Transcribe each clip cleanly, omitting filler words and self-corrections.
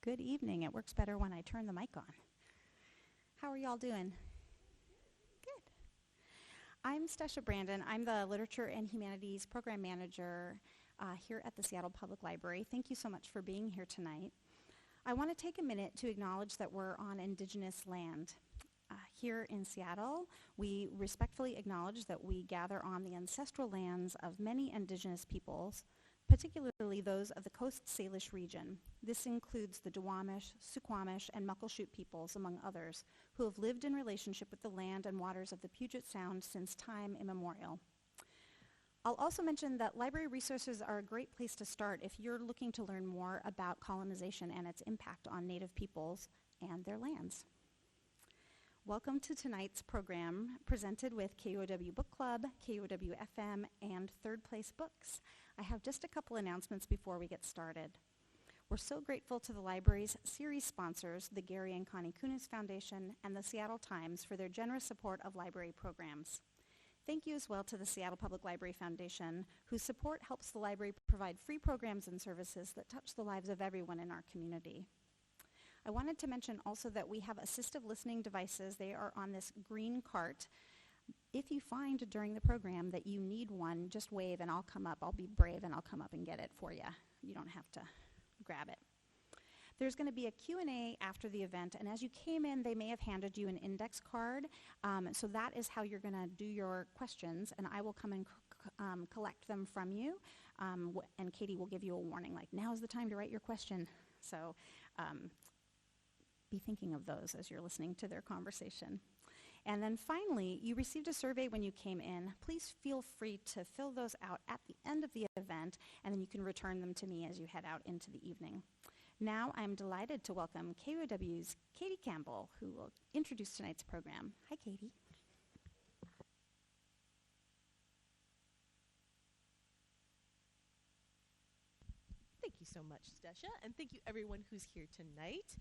Good evening. It works better when I turn the mic on. How are y'all doing? Good. I'm Stasha Brandon. I'm the Literature and Humanities Program Manager here at the Seattle Public Library. Thank you so much for being here tonight. I want to take a minute to acknowledge that we're on Indigenous land. Here in Seattle, we respectfully acknowledge that we gather on the ancestral lands of many Indigenous peoples, particularly those of the Coast Salish region. This includes the Duwamish, Suquamish, and Muckleshoot peoples, among others, who have lived in relationship with the land and waters of the Puget Sound since time immemorial. I'll also mention that library resources are a great place to start if you're looking to learn more about colonization and its impact on Native peoples and their lands. Welcome to tonight's program, presented with KUOW Book Club, KUOW FM, and Third Place Books. I have just a couple announcements before we get started. We're so grateful to the library's series sponsors, the Gary and Connie Kunis Foundation and the Seattle Times, for their generous support of library programs. Thank you as well to the Seattle Public Library Foundation, whose support helps the library provide free programs and services that touch the lives of everyone in our community. I wanted to mention also that we have assistive listening devices. They are on this green cart. If you find during the program that you need one, just wave and I'll come up. I'll be brave and I'll come up and get it for you. You don't have to grab it. There's going to be a Q&A after the event, and as you came in, they may have handed you an index card. So that is how you're going to do your questions, and I will come and collect them from you. And Katie will give you a warning, like, now's the time to write your question. So be thinking of those as you're listening to their conversation. And then finally, you received a survey when you came in. Please feel free to fill those out at the end of the event, and then you can return them to me as you head out into the evening. Now I'm delighted to welcome KUOW's Katie Campbell, who will introduce tonight's program. Hi, Katie. Thank you so much, Stasha, and thank you everyone who's here tonight.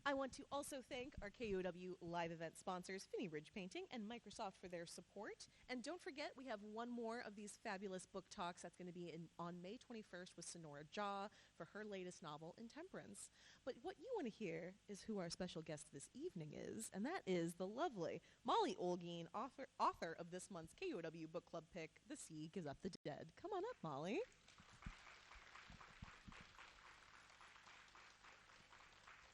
I want to also thank our KUOW live event sponsors, Finney Ridge Painting and Microsoft, for their support. And don't forget, we have one more of these fabulous book talks that's going to be on May 21st with Sonora Jaw for her latest novel, Intemperance. But what you want to hear is who our special guest this evening is, and that is the lovely Molly Olguín, author of this month's KUOW Book Club pick, The Sea Gives Up the Dead. Come on up, Molly.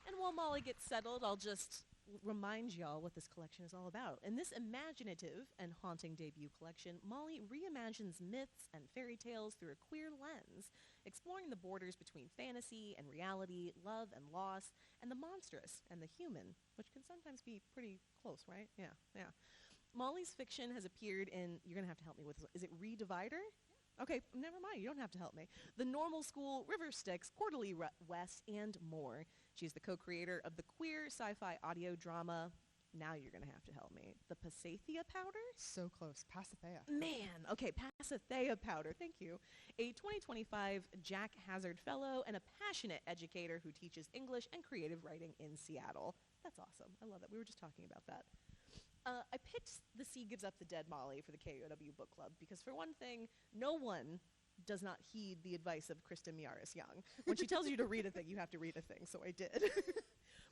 And while Molly gets settled, I'll just remind y'all what this collection is all about. In this imaginative and haunting debut collection, Molly reimagines myths and fairy tales through a queer lens, exploring the borders between fantasy and reality, love and loss, and the monstrous and the human, which can sometimes be pretty close, right? Yeah. Molly's fiction has appeared in, you're going to have to help me with this, is it Redivider? Okay, never mind, you don't have to help me. The Normal School, River Styx, Quarterly West, and more. She's the co-creator of the queer sci-fi audio drama, now you're going to have to help me, The Passathea Powder? So close, Passathea. Man, okay, Passathea Powder, thank you. A 2025 Jack Hazard Fellow and a passionate educator who teaches English and creative writing in Seattle. That's awesome, I love that, we were just talking about that. I picked The Sea Gives Up the Dead, Molly, for the KUOW Book Club because, for one thing, no one does not heed the advice of Krista Miaris Young. When she tells you to read a thing, you have to read a thing, so I did.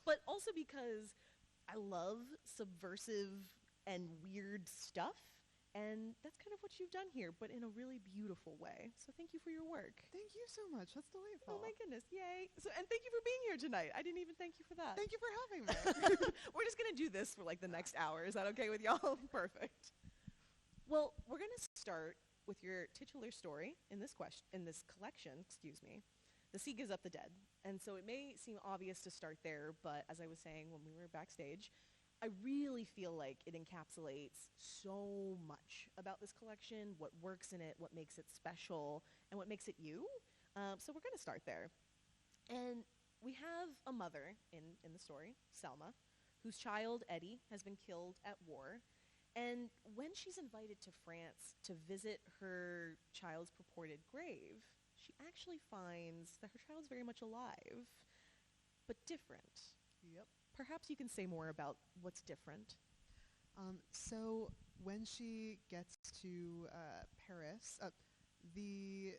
But also because I love subversive and weird stuff, and that's kind of what you've done here, but in a really beautiful way. So thank you for your work. Thank you so much. That's delightful. Oh my goodness, yay. So, and thank you for being here tonight. I didn't even thank you for that. Thank you for having me. We're just going to do this for like the next hour. Is that okay with y'all? Perfect. Well, we're going to start with your titular story in this collection, The Sea Gives Up the Dead. And so it may seem obvious to start there, but as I was saying when we were backstage, I really feel like it encapsulates so much about this collection, what works in it, what makes it special, and what makes it you. So we're going to start there. And we have a mother in the story, Selma, whose child, Eddie, has been killed at war. And when she's invited to France to visit her child's purported grave, she actually finds that her child's very much alive, but different. Yep. Perhaps you can say more about what's different. So when she gets to Paris, the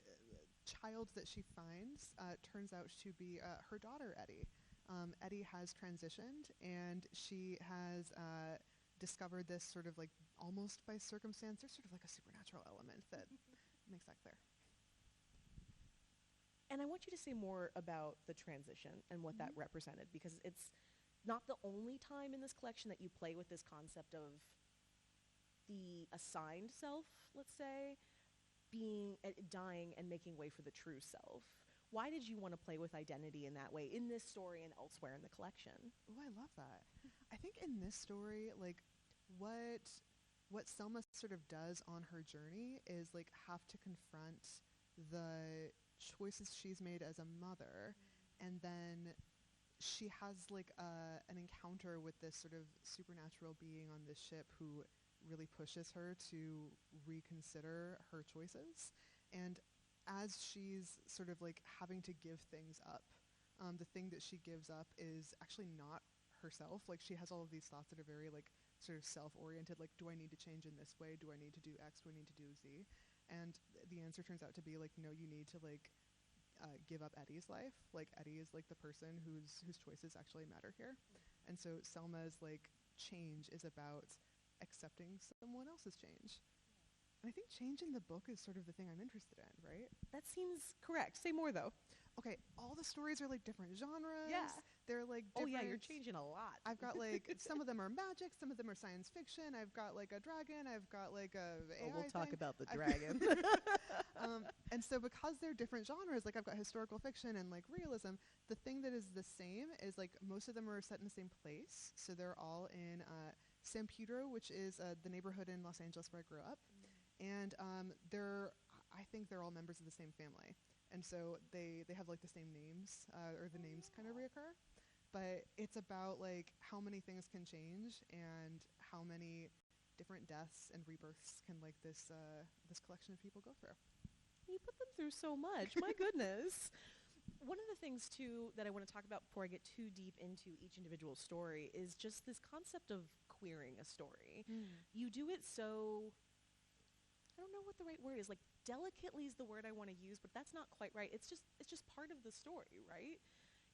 child that she finds turns out to be her daughter, Eddie. Eddie has transitioned, and she has discovered this sort of like almost by circumstance. There's sort of like a supernatural element that makes that clear. And I want you to say more about the transition and what that represented, because it's not the only time in this collection that you play with this concept of the assigned self, let's say, being dying and making way for the true self. Why did you want to play with identity in that way in this story and elsewhere in the collection? Oh, I love that. I think in this story, like what Selma sort of does on her journey is like have to confront the choices she's made as a mother, and then she has like an encounter with this sort of supernatural being on this ship who really pushes her to reconsider her choices. And as she's sort of like having to give things up, the thing that she gives up is actually not herself. Like she has all of these thoughts that are very like sort of self-oriented, like, do I need to change in this way? Do I need to do X? Do I need to do Z? And the answer turns out to be like, no, you need to like give up Eddie's life. Like Eddie is like the person whose choices actually matter here. And so Selma's like change is about accepting someone else's change. And I think change in the book is sort of the thing I'm interested in, right? That seems correct. Say more, though. Okay, all the stories are like different genres. Yeah. They're like Oh, different. yeah, you're changing a lot. I've got like, some of them are magic, some of them are science fiction. I've got like a dragon, I've got like a AI we'll talk thing. about the dragon. And so because they're different genres, like I've got historical fiction and like realism, the thing that is the same is like most of them are set in the same place. So they're all in San Pedro, which is the neighborhood in Los Angeles where I grew up. And I think they're all members of the same family. And so they have like the same names, or the names kind of reoccur. But it's about like how many things can change and how many different deaths and rebirths can like this collection of people go through. You put them through so much. My goodness. One of the things, too, that I want to talk about before I get too deep into each individual story is just this concept of queering a story. You do it so, I don't know what the right word is, like delicately is the word I want to use, but that's not quite right. It's just part of the story, right?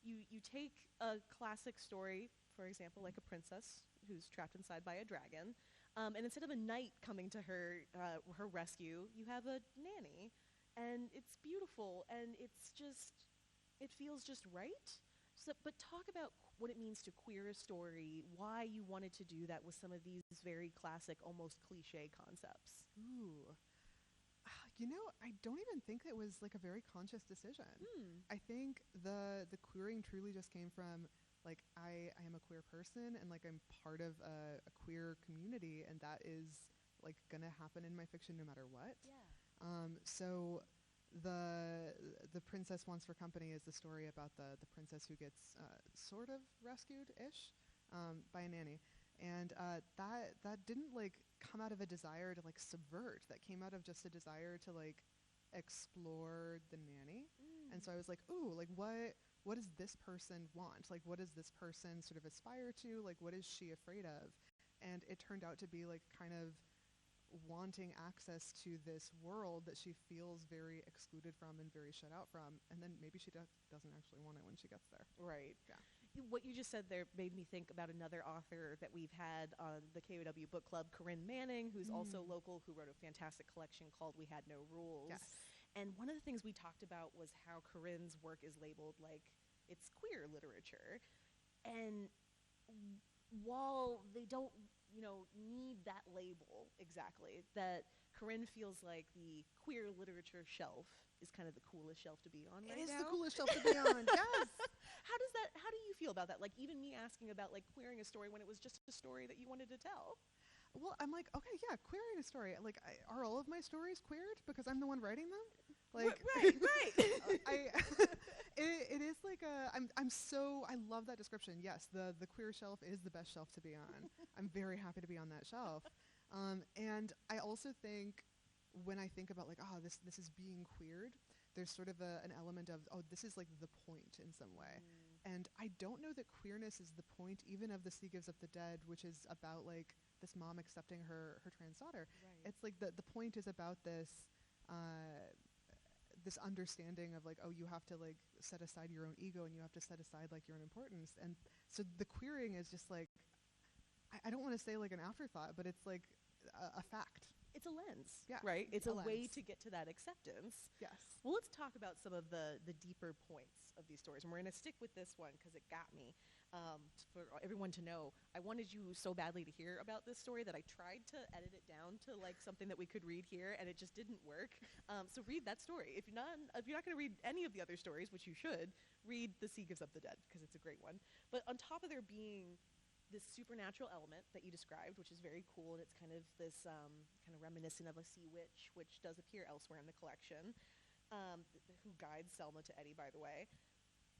You take a classic story, for example, like a princess who's trapped inside by a dragon, and instead of a knight coming to her rescue, you have a nanny, and it's beautiful, and it feels just right. So, but talk about what it means to queer a story, why you wanted to do that with some of these very classic, almost cliche concepts. Ooh. You know, I don't even think it was like a very conscious decision. I think the queering truly just came from like I am a queer person and like I'm part of a queer community, and that is like gonna happen in my fiction no matter what. So the Princess Wants for Company is the story about the princess who gets sort of rescued-ish by a nanny. And that didn't like come out of a desire to like subvert. That came out of just a desire to like explore the nanny. And so I was like, ooh, like what does this person want? Like what does this person sort of aspire to? Like what is she afraid of? And it turned out to be like kind of wanting access to this world that she feels very excluded from and very shut out from, and then maybe she doesn't actually want it when she gets there. Right. Yeah. What you just said there made me think about another author that we've had on the KUOW book club, Corinne Manning, who's also local, who wrote a fantastic collection called We Had No Rules. Yes. And one of the things we talked about was how Corinne's work is labeled like it's queer literature. And while they don't, need that label exactly, that Corinne feels like the queer literature shelf is kind of the coolest shelf to be on right now. It is the coolest shelf to be on, yes. How do you feel about that? Like even me asking about like queering a story when it was just a story that you wanted to tell. Well, I'm like, okay, yeah, queering a story. Like, are all of my stories queered because I'm the one writing them? Like, right. It is like I love that description. Yes, the queer shelf is the best shelf to be on. I'm very happy to be on that shelf. And I also think when I think about like, this is being queered, there's sort of an element of, this is like the point in some way. And I don't know that queerness is the point even of The Sea Gives Up the Dead, which is about like this mom accepting her trans daughter. Right. It's like the point is about this this understanding of like, oh, you have to like set aside your own ego and you have to set aside like your own importance. And so the queering is just like, I don't want to say like an afterthought, but it's like a fact. It's a lens, Yeah, right? It's a way lens. to get to that acceptance. Yes. Well, let's talk about some of the deeper points of these stories. And we're going to stick with this one because it got me. For everyone to know, I wanted you so badly to hear about this story that I tried to edit it down to like something that we could read here, and it just didn't work. So read that story. If you're not going to read any of the other stories, which you should, read The Sea Gives Up the Dead because it's a great one. But on top of there being this supernatural element that you described, which is very cool, and it's kind of this kind of reminiscent of a sea witch, which does appear elsewhere in the collection, who guides Selma to Eddie, by the way.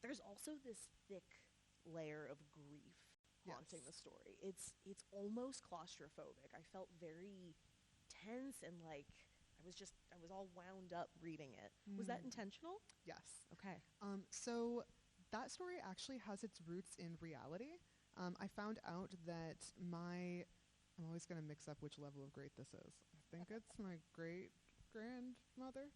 There's also this thick layer of grief haunting the story. It's almost claustrophobic. I felt very tense and like I was all wound up reading it. Was that intentional? Yes. Okay. So that story actually has its roots in reality. I found out that I'm always going to mix up which level of great this is. I think it's my great-grandmother.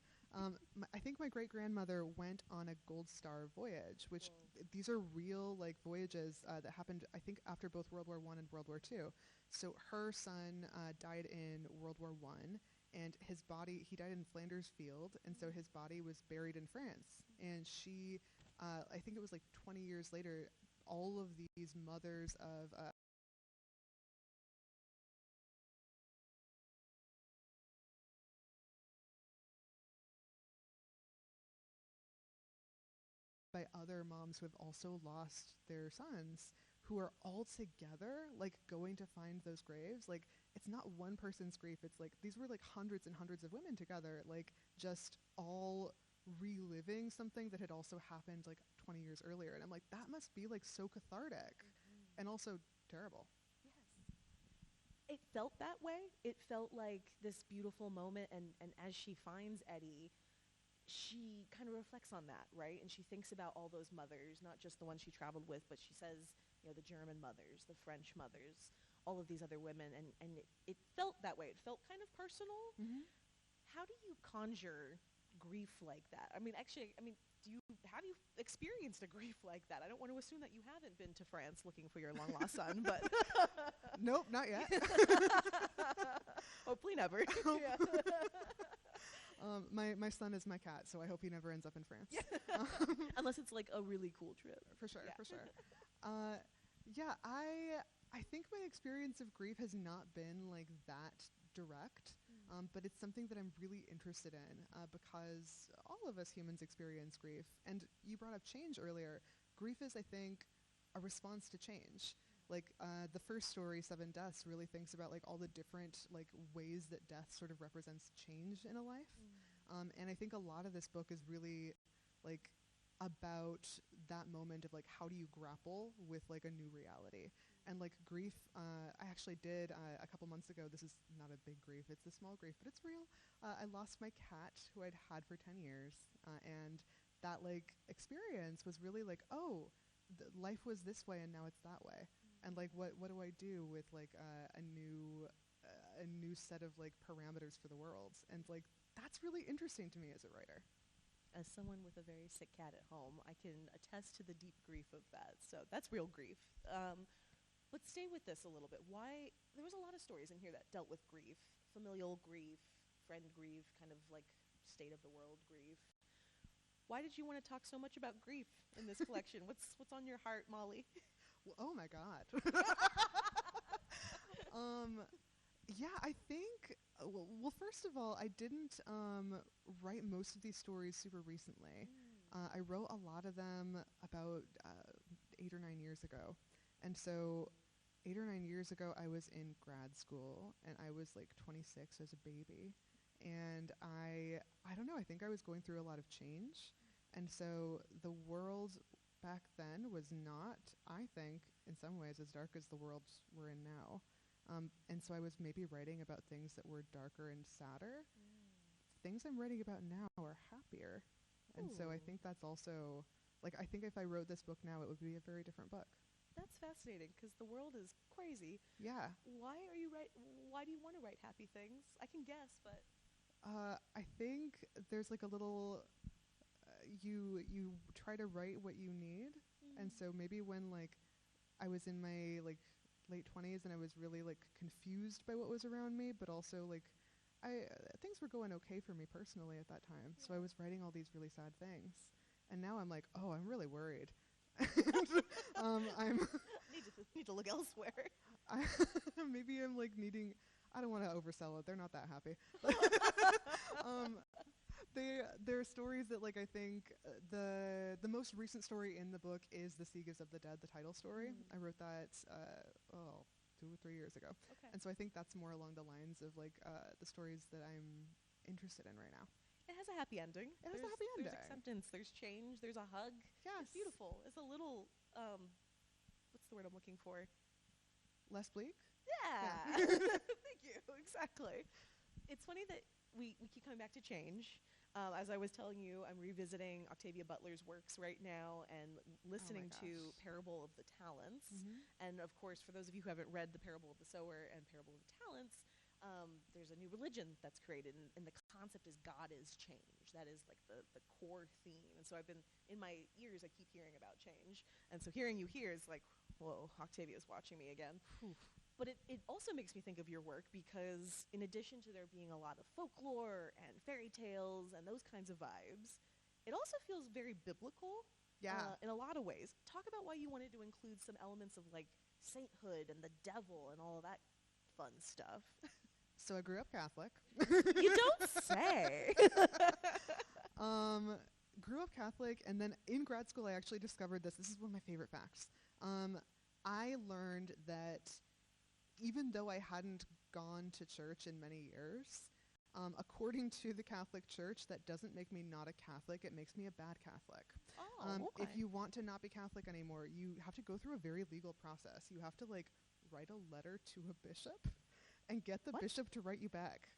I think my great-grandmother went on a Gold Star voyage, which these are real like voyages that happened, I think, after both World War I and World War II. So her son died in World War I, and his body, he died in Flanders Field, and so his body was buried in France. And she, I think it was like 20 years later, all of these mothers of by other moms who have also lost their sons, who are all together like going to find those graves. Like it's not one person's grief, it's like these were like hundreds and hundreds of women together, like just all reliving something that had also happened like 20 years earlier. And I'm like, that must be like so cathartic and also terrible. Yes. It felt that way. It felt like this beautiful moment, and as she finds Eddie, she kind of reflects on that, right? And she thinks about all those mothers, not just the ones she traveled with, but she says, you know, the German mothers, the French mothers, all of these other women, and it felt that way. It felt kind of personal. How do you conjure grief like that? I mean, actually, have you experienced a grief like that? I don't want to assume that you haven't been to France looking for your long lost son, but Nope, not yet. hopefully never. Yeah. My son is my cat, so I hope he never ends up in France. Unless it's like a really cool trip. For sure, Yeah. for sure. Yeah, I think my experience of grief has not been like that direct, but it's something that I'm really interested in because all of us humans experience grief. And you brought up change earlier. Grief is, I think, a response to change. Like the first story, Seven Deaths, really thinks about like all the different like ways that death sort of represents change in a life. And I think a lot of this book is really like about that moment of like how do you grapple with like a new reality. And like grief, I actually did a couple months ago, this is not a big grief, it's a small grief, but it's real. I lost my cat who I'd had for 10 years. And that like experience was really like, oh, life was this way and now it's that way. And like what do I do with like a new set of like parameters for the world? And like that's really interesting to me as a writer. As someone with a very sick cat at home, I can attest to the deep grief of that. So that's real grief. Let's stay with this a little bit. Why there was a lot of stories in here that dealt with grief, familial grief, friend grief, kind of like state of the world grief. Why did you want to talk so much about grief in this collection? What's on your heart, Molly? Well, oh my God. Yeah, I think, well, first of all, I didn't write most of these stories super recently. I wrote a lot of them about 8 or 9 years ago. And so 8 or 9 years ago, I was in grad school, and I was like 26 as a baby. And I don't know, I think I was going through a lot of change. And so the world back then was not, I think, in some ways as dark as the world we're in now. And so I was maybe writing about things that were darker and sadder. Things I'm writing about now are happier. And so I think that's also, like, I think if I wrote this book now, it would be a very different book. That's fascinating because the world is crazy. Yeah. Why do you want to write happy things? I can guess, but I think there's like a little you try to write what you need. And so maybe when like I was in my like late 20s and I was really like confused by what was around me, but also like things were going okay for me personally at that time. So I was writing all these really sad things. And now I'm like, oh, I'm really worried. I'm need to look elsewhere. Maybe I'm like needing. I don't want to oversell it. They're not that happy. There are stories that like I think the most recent story in the book is The Sea Gives of the Dead, the title story. I wrote that 2 or 3 years ago. Okay. And so I think that's more along the lines of like the stories that I'm interested in right now. It has a happy ending. It has a happy ending. There's acceptance. There's change. There's a hug. Yes. It's beautiful. It's a little, what's the word I'm looking for? Less bleak? Yeah. Thank you. Exactly. It's funny that we keep coming back to change. As I was telling you, I'm revisiting Octavia Butler's works right now and listening to Parable of the Talents. And of course, for those of you who haven't read The Parable of the Sower and Parable of the Talents, there's a new religion that's created, and the concept is God is change. That is like the core theme. And so I've been, in my ears, I keep hearing about change. And so hearing you here is like, whoa, Octavia's watching me again. But it also makes me think of your work because in addition to there being a lot of folklore and fairy tales and those kinds of vibes, it also feels very biblical in a lot of ways. Talk about why you wanted to include some elements of like sainthood and the devil and all of that fun stuff. So I grew up Catholic. You don't say. Grew up Catholic, and then in grad school I actually discovered this. This is one of my favorite facts. I learned that even though I hadn't gone to church in many years, according to the Catholic Church, that doesn't make me not a Catholic. It makes me a bad Catholic. Okay. If you want to not be Catholic anymore, you have to go through a very legal process. You have to like write a letter to a bishop and get the bishop to write you back.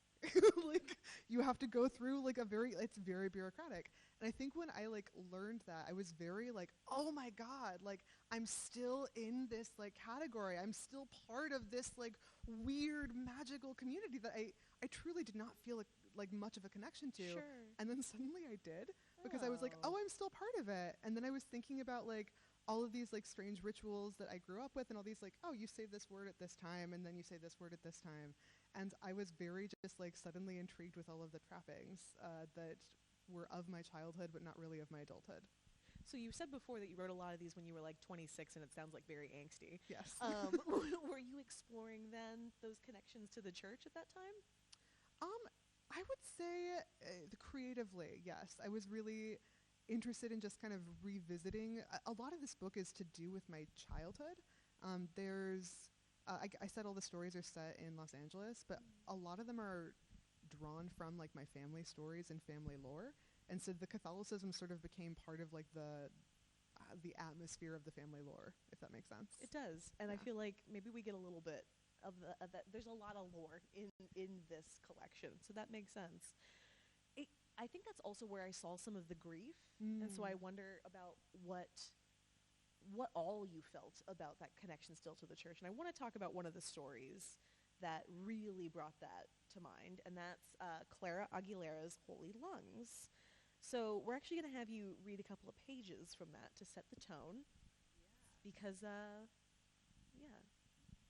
Like you have to go through like it's very bureaucratic. And I think when I like learned that, I was very like, oh my God, like I'm still in this like category. I'm still part of this like weird magical community that I truly did not feel like much of a connection to. Sure. And then suddenly I did, because I was like, oh, I'm still part of it. And then I was thinking about like all of these like strange rituals that I grew up with, and all these like, oh, you say this word at this time, and then you say this word at this time. And I was very just like suddenly intrigued with all of the trappings that were of my childhood, but not really of my adulthood. So you said before that you wrote a lot of these when you were like 26, and it sounds like very angsty. Yes. Were you exploring then those connections to the church at that time? I would say creatively, yes. I was really interested in just kind of revisiting. A lot of this book is to do with my childhood. I said all the stories are set in Los Angeles, but a lot of them are drawn from like my family stories and family lore. And so the Catholicism sort of became part of like the atmosphere of the family lore, if that makes sense. It does. And I feel like maybe we get a little bit of that. There's a lot of lore in this collection, so that makes sense. I think that's also where I saw some of the grief, and so I wonder about what all you felt about that connection still to the church. And I want to talk about one of the stories that really brought that to mind, and that's Clara Aguilera's Holy Lungs. So we're actually going to have you read a couple of pages from that to set the tone, because,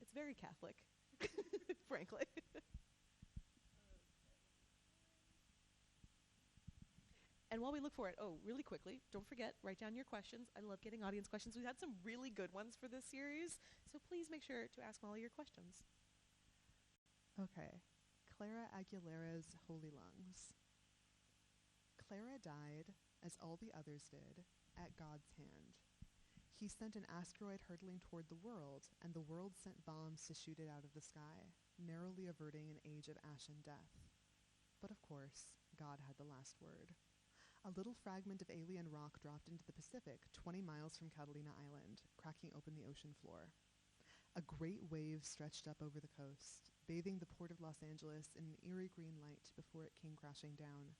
it's very Catholic, frankly. And while we look for it, really quickly, don't forget, write down your questions. I love getting audience questions. We've had some really good ones for this series, so please make sure to ask Molly your questions. Okay. Clara Aguilera's Holy Lungs. Clara died, as all the others did, at God's hand. He sent an asteroid hurtling toward the world, and the world sent bombs to shoot it out of the sky, narrowly averting an age of ashen death. But of course, God had the last word. A little fragment of alien rock dropped into the Pacific 20 miles from Catalina Island, cracking open the ocean floor. A great wave stretched up over the coast, bathing the port of Los Angeles in an eerie green light before it came crashing down.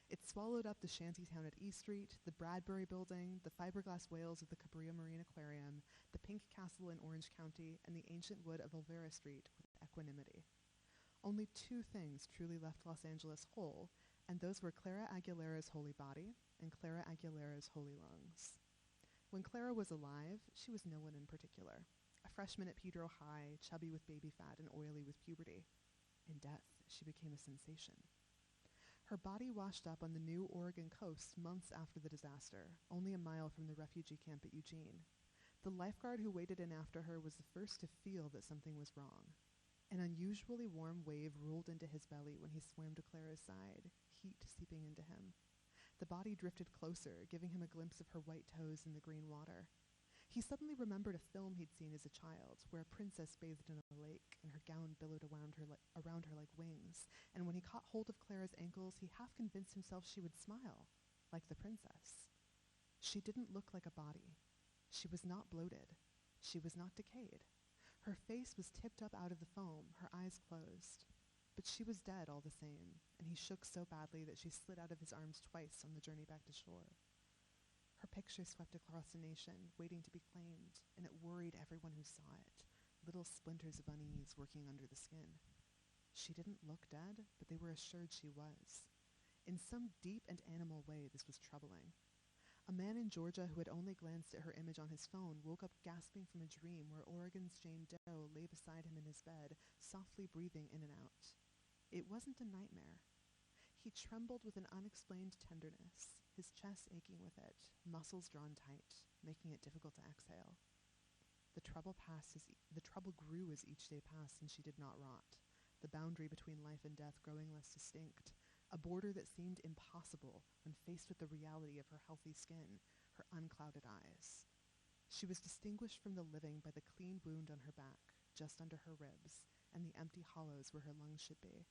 It swallowed up the shanty town at E Street, the Bradbury Building, the fiberglass whales of the Cabrillo Marine Aquarium, the Pink Castle in Orange County, and the ancient wood of Olvera Street with equanimity. Only two things truly left Los Angeles whole, and those were Clara Aguilera's holy body and Clara Aguilera's holy lungs. When Clara was alive, she was no one in particular. A freshman at Pedro High, chubby with baby fat and oily with puberty. In death, she became a sensation. Her body washed up on the new Oregon coast months after the disaster, only a mile from the refugee camp at Eugene. The lifeguard who waded in after her was the first to feel that something was wrong. An unusually warm wave rolled into his belly when he swam to Clara's side, heat seeping into him. The body drifted closer, giving him a glimpse of her white toes in the green water. He suddenly remembered a film he'd seen as a child, where a princess bathed in a lake and her gown billowed around her like wings, and when he caught hold of Clara's ankles, he half convinced himself she would smile, like the princess. She didn't look like a body. She was not bloated. She was not decayed. Her face was tipped up out of the foam, her eyes closed. But she was dead all the same, and he shook so badly that she slid out of his arms twice on the journey back to shore. Her picture swept across the nation, waiting to be claimed, and it worried everyone who saw it, little splinters of unease working under the skin. She didn't look dead, but they were assured she was. In some deep and animal way, this was troubling. A man in Georgia who had only glanced at her image on his phone woke up gasping from a dream where Oregon's Jane Doe lay beside him in his bed, softly breathing in and out. It wasn't a nightmare. He trembled with an unexplained tenderness, his chest aching with it, muscles drawn tight, making it difficult to exhale. The trouble grew as each day passed and she did not rot, the boundary between life and death growing less distinct, a border that seemed impossible when faced with the reality of her healthy skin, her unclouded eyes. She was distinguished from the living by the clean wound on her back, just under her ribs, and the empty hollows where her lungs should be.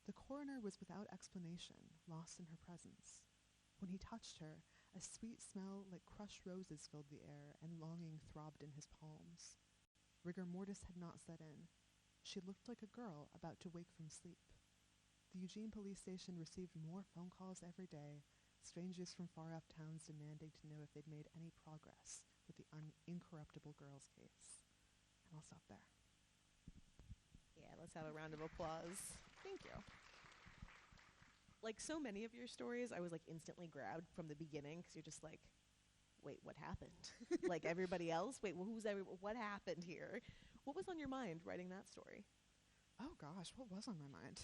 The coroner was without explanation, lost in her presence. When he touched her, a sweet smell like crushed roses filled the air, and longing throbbed in his palms. Rigor mortis had not set in. She looked like a girl about to wake from sleep. The Eugene police station received more phone calls every day, strangers from far-off towns demanding to know if they'd made any progress with the incorruptible girl's case. And I'll stop there. Yeah, let's have a round of applause. Thank you. Like so many of your stories, I was like instantly grabbed from the beginning because you're just like, wait, what happened? Like everybody else? Wait, well, what happened here? What was on your mind writing that story? Oh gosh, what was on my mind?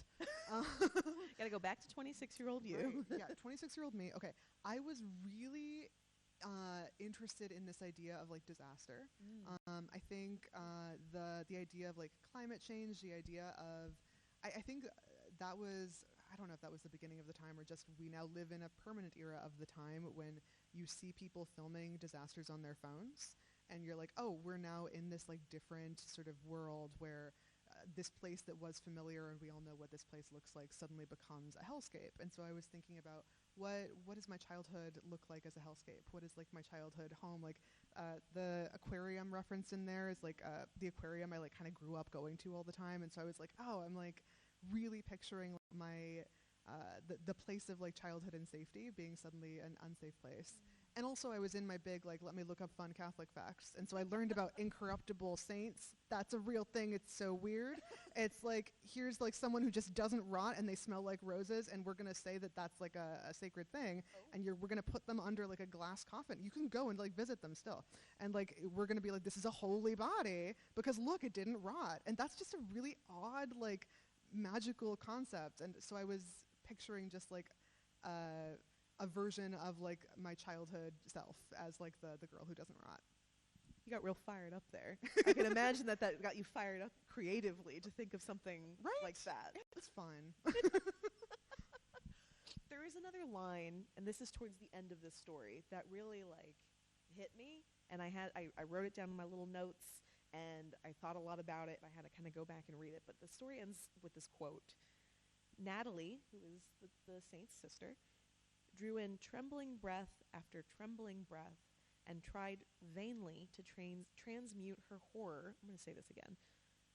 Gotta go back to 26-year-old you. Right. Yeah, 26-year-old me. Okay, I was really interested in this idea of like disaster. I think the idea of like climate change, the idea of, I think that was, I don't know if that was the beginning of the time or just we now live in a permanent era of the time when you see people filming disasters on their phones and you're like, oh, we're now in this like different sort of world where this place that was familiar and we all know what this place looks like suddenly becomes a hellscape. And so I was thinking about what does my childhood look like as a hellscape? What is like my childhood home? Like the aquarium reference in there is like the aquarium I like kind of grew up going to all the time. And so I was like, oh, I'm like really picturing my the place of like childhood and safety being suddenly an unsafe place. And also I was in my big, like, let me look up fun Catholic facts. And so I learned about incorruptible saints. That's a real thing. It's so weird. It's like, here's like someone who just doesn't rot and they smell like roses. And we're going to say that that's like a sacred thing. And we're going to put them under like a glass coffin. You can go and like visit them still. And like, we're going to be like, this is a holy body because look, it didn't rot. And that's just a really odd, like magical concept. And so I was picturing just like, a version of like my childhood self as like the girl who doesn't rot. You got real fired up there. I can imagine that got you fired up creatively to think of something like that. It's fun. There is another line, and this is towards the end of this story, that really like hit me. And I wrote it down in my little notes, and I thought a lot about it. I had to kind of go back and read it. But the story ends with this quote. Natalie, who is the saint's sister, drew in trembling breath after trembling breath and tried vainly to transmute her horror. I'm going to say this again.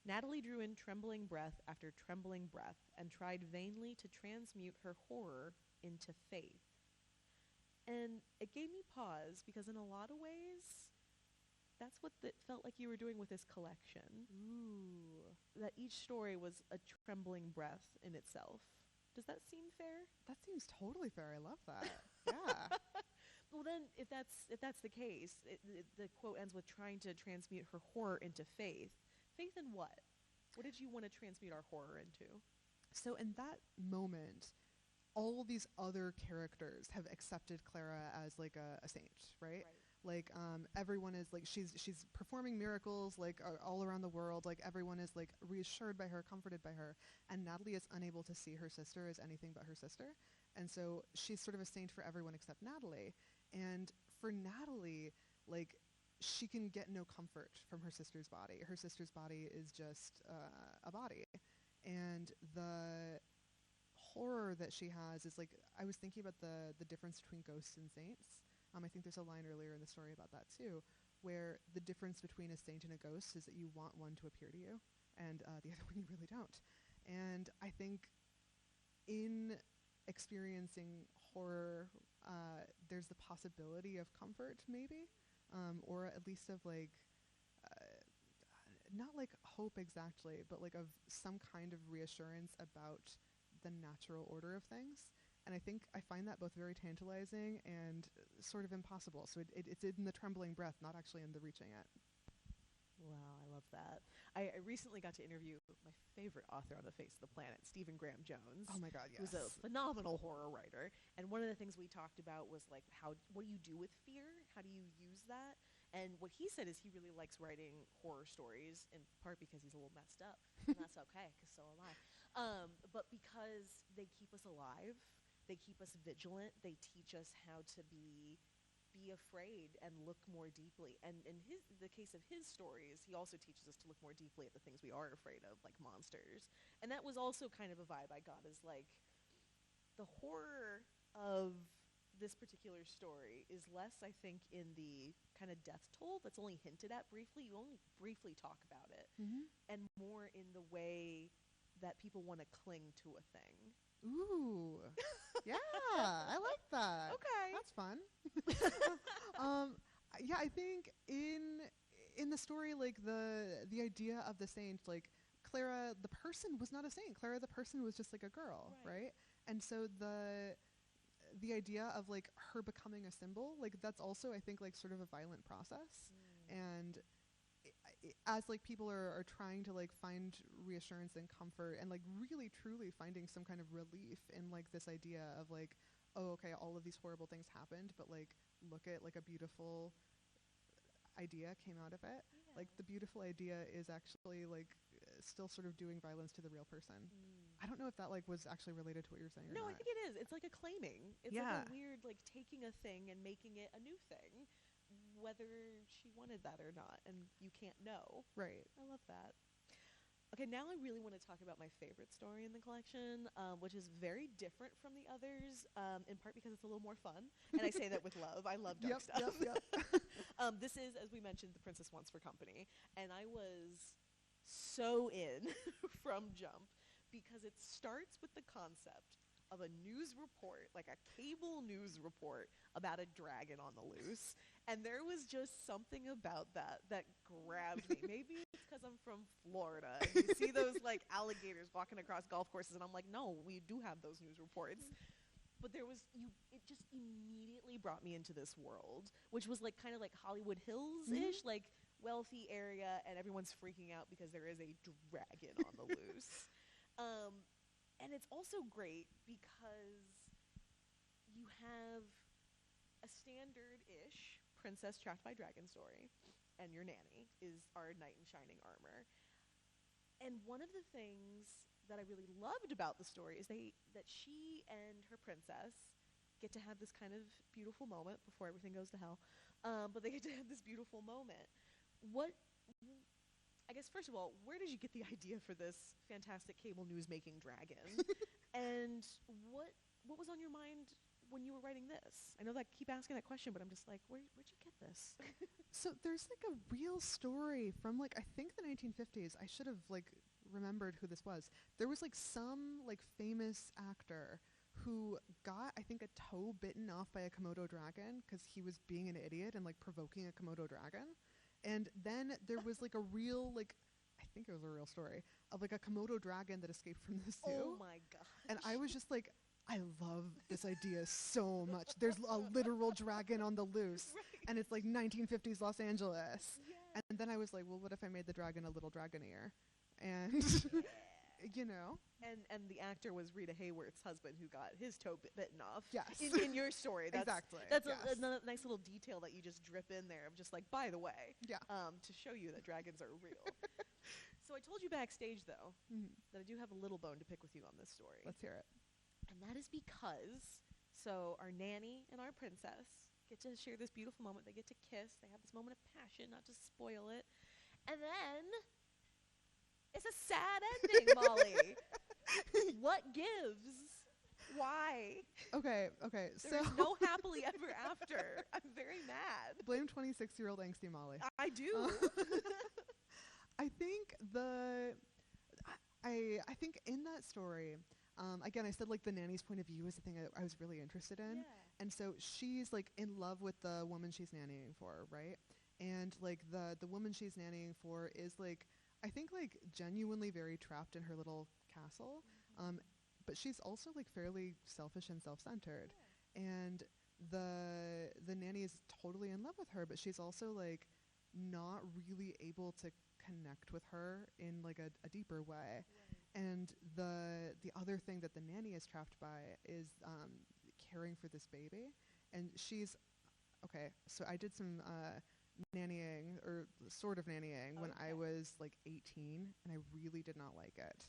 Natalie drew in trembling breath after trembling breath and tried vainly to transmute her horror into faith. And it gave me pause because in a lot of ways, that's what it felt like you were doing with this collection. Ooh. That each story was a trembling breath in itself. Does that seem fair? That seems totally fair. I love that. Yeah. Well, then, if that's the case, the quote ends with trying to transmute her horror into faith. Faith in what? What did you want to transmute our horror into? So in that moment, all these other characters have accepted Clara as like a saint, right? Like everyone is like she's performing miracles like all around the world. Like everyone is like reassured by her, comforted by her, and Natalie is unable to see her sister as anything but her sister, and so she's sort of a saint for everyone except Natalie. And for Natalie, like she can get no comfort from her sister's body. Her sister's body is just a body, and the horror that she has is like I was thinking about the difference between ghosts and saints. I think there's a line earlier in the story about that too, where the difference between a saint and a ghost is that you want one to appear to you, and the other one you really don't. And I think in experiencing horror, there's the possibility of comfort, maybe, or at least of like not like hope exactly, but like of some kind of reassurance about the natural order of things. And I think I find that both very tantalizing and sort of impossible. So it's in the trembling breath, not actually in the reaching it. Wow, I love that. I recently got to interview my favorite author on the face of the planet, Stephen Graham Jones. Oh my God, yes. Who's a phenomenal horror writer. And one of the things we talked about was like what do you do with fear? How do you use that? And what he said is he really likes writing horror stories, in part because he's a little messed up. And that's okay, because so am I. But because they keep us alive, they keep us vigilant, they teach us how to be afraid and look more deeply. And in the case of his stories, he also teaches us to look more deeply at the things we are afraid of, like monsters. And that was also kind of a vibe I got, is like the horror of this particular story is less, I think, in the kind of death toll that's only hinted at briefly. You only briefly talk about it. Mm-hmm. And more in the way that people want to cling to a thing. Ooh. Yeah, I like that. Okay. That's fun. Yeah, I think in the story, like the idea of the saint, like Clara the person was not a saint. Clara the person was just like a girl, right? And so the idea of like her becoming a symbol, like that's also I think like sort of a violent process. And as like people are trying to like find reassurance and comfort and like really truly finding some kind of relief in like this idea of like, oh, okay, all of these horrible things happened, but like look at like a beautiful idea came out of it. Like the beautiful idea is actually like still sort of doing violence to the real person. I don't know if that like was actually related to what you were saying or No, not. I think it is. It's like a claiming. It's like a weird like taking a thing and making it a new thing, whether she wanted that or not, and you can't know. Right. I love that. Okay, now I really want to talk about my favorite story in the collection, which is very different from the others, in part because it's a little more fun. And I say that with love. I love dark stuff. Yep. This is, as we mentioned, The Princess Wants for Company. And I was so in from jump because it starts with the concept of a news report, like a cable news report about a dragon on the loose. And there was just something about that grabbed me. Maybe it's because I'm from Florida and you see those like alligators walking across golf courses and I'm like, no, we do have those news reports. But it just immediately brought me into this world, which was like kind of like Hollywood Hills-ish, like wealthy area, and everyone's freaking out because there is a dragon on the loose. And it's also great because you have a standard-ish princess trapped by dragon story, and your nanny is our knight in shining armor. And one of the things that I really loved about the story is that she and her princess get to have this kind of beautiful moment before everything goes to hell. But they get to have this beautiful moment. I guess, first of all, where did you get the idea for this fantastic cable news-making dragon? And what was on your mind when you were writing this? I know that I keep asking that question, but I'm just like, where'd you get this? So there's like a real story from like I think the 1950s. I should have like remembered who this was. There was like some like famous actor who got I think a toe bitten off by a Komodo dragon because he was being an idiot and like provoking a Komodo dragon. And then there was like a real like I think it was a real story, of like a Komodo dragon that escaped from the zoo. Oh my gosh. And I was just like, I love this idea so much. There's a literal dragon on the loose, Right. and it's like 1950s Los Angeles. Yeah. And then I was like, well, what if I made the dragon a little dragonier? And, you know. And the actor was Rita Hayworth's husband who got his toe bitten off. Yes. In your story. That's, Exactly. That's yes. a nice little detail that you just drip in there of just like, by the way, Yeah. to show you that dragons are real. So I told you backstage, though, that I do have a little bone to pick with you on this story. Let's hear it. And that is because, so our nanny and our princess get to share this beautiful moment. They get to kiss. They have this moment of passion, not to spoil it. And then it's a sad ending, Molly. What gives? Why? Okay. There's no happily ever after. I'm very mad. Blame 26-year-old angsty Molly. I do. I think I think in that story, again, I said like the nanny's point of view is the thing I was really interested in. Yeah. And so she's like in love with the woman she's nannying for, right? And like the woman she's nannying for is like, I think like genuinely very trapped in her little castle. But she's also like fairly selfish and self-centered. Yeah. And the nanny is totally in love with her, but she's also like not really able to connect with her in like a deeper way. Right. And the other thing that the nanny is trapped by is caring for this baby. And she's okay. So I did some nannying or sort of nannying when I was like 18, and I really did not like it.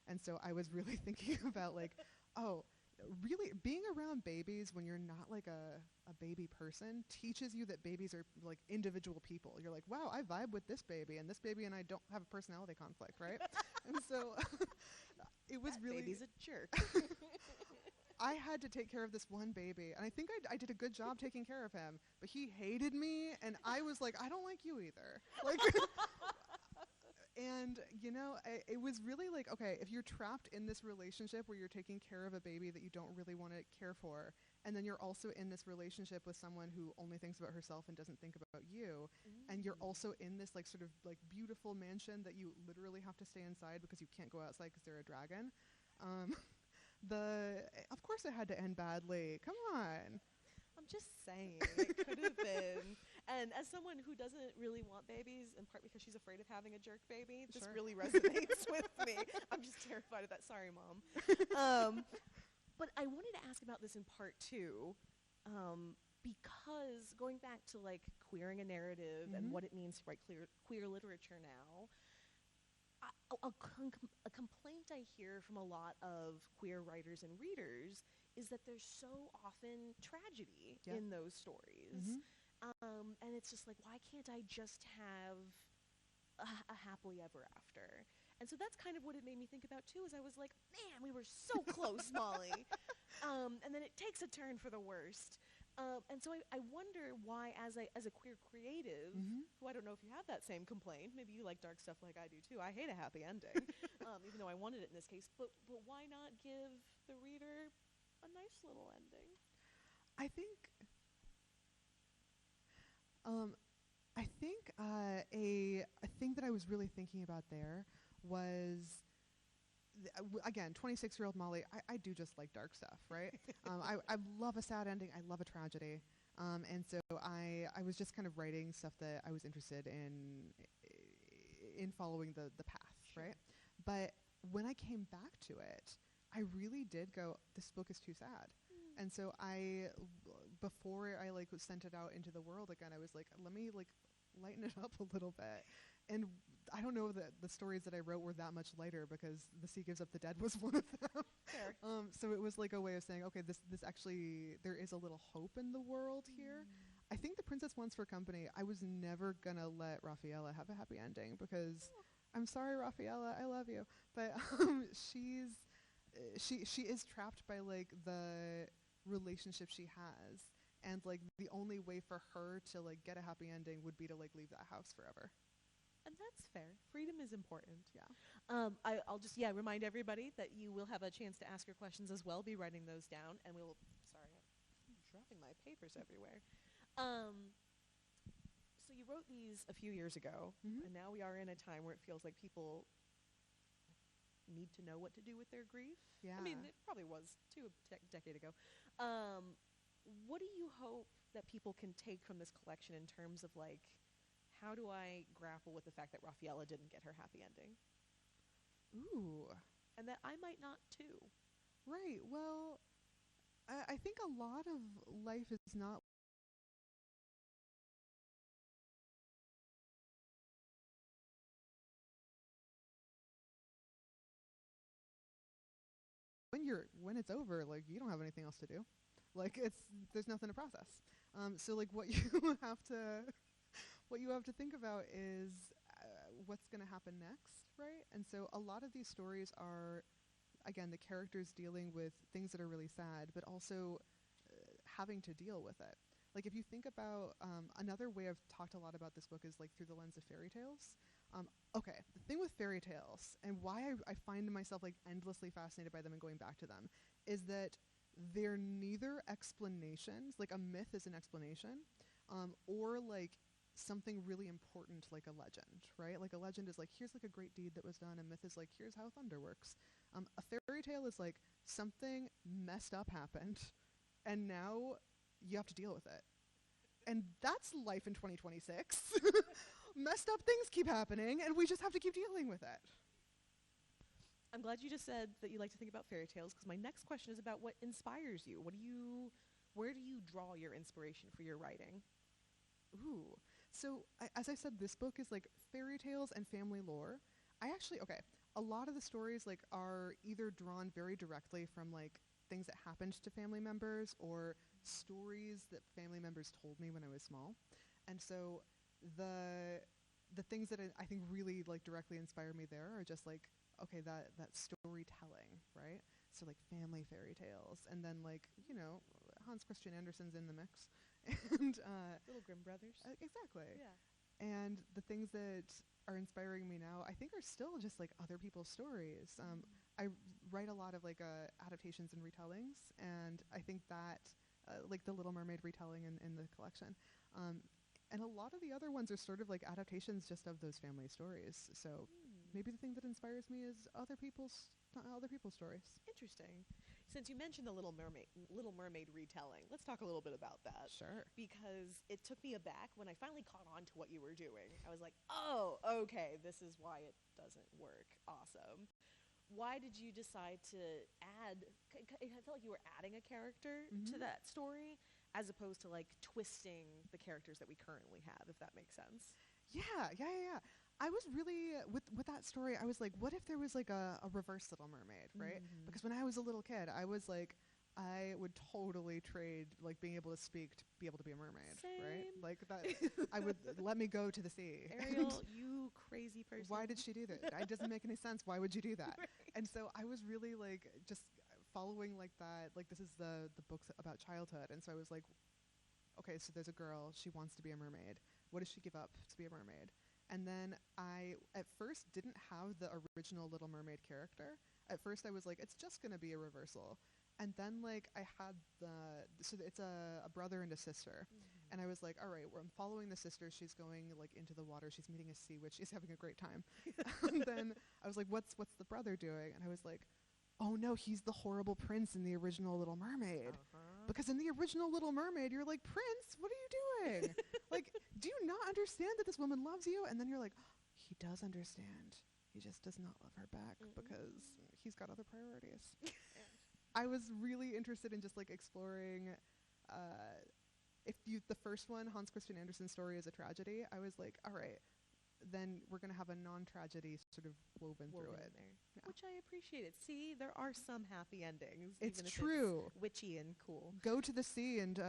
And so I was really thinking about like, oh, really being around babies when you're not like a baby person teaches you that babies are like individual people. You're like, wow, I vibe with this baby and I don't have a personality conflict, right? And so it was That really... baby's a jerk. I had to take care of this one baby, and I think I did a good job taking care of him, but he hated me, and I was like, I don't like you either. Like, and, you know, it was really like, okay, if you're trapped in this relationship where you're taking care of a baby that you don't really want to care for, and then you're also in this relationship with someone who only thinks about herself and doesn't think about you, and you're also in this like sort of like beautiful mansion that you literally have to stay inside because you can't go outside because they're a dragon. Of course it had to end badly. Come on. I'm just saying, it could have been. And as someone who doesn't really want babies, in part because she's afraid of having a jerk baby, this Sure. really resonates with me. I'm just terrified of that. Sorry, Mom. But I wanted to ask about this in part two, because going back to like queering a narrative and what it means to write queer literature now, a complaint I hear from a lot of queer writers and readers is that there's so often tragedy in those stories. And it's just like, why can't I just have a happily ever after? And so that's kind of what it made me think about too, is I was like, man, we were so close, Molly. And then it takes a turn for the worst. And so I wonder why, as a queer creative, who I don't know if you have that same complaint, maybe you like dark stuff like I do too. I hate a happy ending, even though I wanted it in this case. But why not give the reader a nice little ending? I think a thing that I was really thinking about there was, again, 26-year-old Molly, I do just like dark stuff, right? I love a sad ending. I love a tragedy. And so I was just kind of writing stuff that I was interested in following the path, right? But when I came back to it, I really did go, this book is too sad. And so before I like sent it out into the world again, I was like, let me like lighten it up a little bit. And I don't know that the stories that I wrote were that much lighter, because The Sea Gives Up the Dead was one of them. Fair. So it was like a way of saying, okay, this actually, there is a little hope in the world here. I think The Princess Wants for Company, I was never gonna let Raffaella have a happy ending, because I'm sorry, Raffaella, I love you, but she is trapped by like the relationship she has, and like the only way for her to like get a happy ending would be to like leave that house forever. And that's fair. Freedom is important. Yeah. I'll just remind everybody that you will have a chance to ask your questions as well. Be writing those down, and I'm dropping my papers everywhere. So So you wrote these a few years ago, Mhm. and now we are in a time where it feels like people need to know what to do with their grief. Yeah. I mean, it probably was decade ago. What do you hope that people can take from this collection in terms of like, how do I grapple with the fact that Raffaella didn't get her happy ending, Ooh. and that I might not too? Right. Well, I think a lot of life is not when it's over, like you don't have anything else to do. Like there's nothing to process. So like what you have to what you have to think about is what's going to happen next, right? And so a lot of these stories are, again, the characters dealing with things that are really sad, but also having to deal with it. Like if you think about another way I've talked a lot about this book is like through the lens of fairy tales. Okay, the thing with fairy tales and why I find myself like endlessly fascinated by them and going back to them is that they're neither explanations, like a myth is an explanation, or like something really important like a legend, right? Like a legend is like, here's like a great deed that was done. A myth is like, here's how thunder works. A fairy tale is like something messed up happened and now you have to deal with it. And that's life in 2026. Messed up things keep happening and we just have to keep dealing with it. I'm glad you just said that you like to think about fairy tales, because my next question is about what inspires you. Where do you draw your inspiration for your writing? Ooh. So as I said, this book is like fairy tales and family lore. Okay, a lot of the stories like are either drawn very directly from like things that happened to family members or stories that family members told me when I was small. And so the things that I think really like directly inspire me there are just like, okay, that storytelling, right? So like family fairy tales, and then like, you know, Hans Christian Andersen's in the mix. And Little Grimm Brothers. Exactly. Yeah. And the things that are inspiring me now, I think, are still just like other people's stories. I write a lot of like adaptations and retellings, and I think that like the Little Mermaid retelling in the collection, and a lot of the other ones are sort of like adaptations just of those family stories. So maybe the thing that inspires me is other people's stories. Interesting. Since you mentioned the Little Mermaid retelling, let's talk a little bit about that. Sure. Because it took me aback when I finally caught on to what you were doing. I was like, oh, okay, this is why it doesn't work. Awesome. Why did you decide to add, I felt like you were adding a character to that story as opposed to like twisting the characters that we currently have, if that makes sense? Yeah. I was really with that story. I was like, what if there was like a reverse Little Mermaid, right? Because when I was a little kid, I was like, I would totally trade like being able to speak to be able to be a mermaid, right? Same. Like that, I would let me go to the sea. Ariel, you crazy person. Why did she do that? It doesn't make any sense. Why would you do that? Right. And so I was really like just following like that. Like this is the books about childhood, and so I was like, okay, so there's a girl. She wants to be a mermaid. What does she give up to be a mermaid? And then I, at first, didn't have the original Little Mermaid character. At first, I was like, it's just going to be a reversal. And then, like, I had so it's a brother and a sister. And I was like, all right, I'm following the sister. She's going, like, into the water. She's meeting a sea witch. She's having a great time. And then I was like, what's the brother doing? And I was like, oh, no, he's the horrible prince in the original Little Mermaid. Because in the original Little Mermaid, you're like, Prince, what are you doing? Like, do you not understand that this woman loves you? And then you're like, he does understand. He just does not love her back because he's got other priorities. I was really interested in just like exploring, the first one, Hans Christian Andersen's story is a tragedy. I was like, all right, then we're going to have a non-tragedy sort of woven through it. There. Yeah. Which I appreciated. See, there are some happy endings. It's even if true. It's witchy and cool. Go to the sea and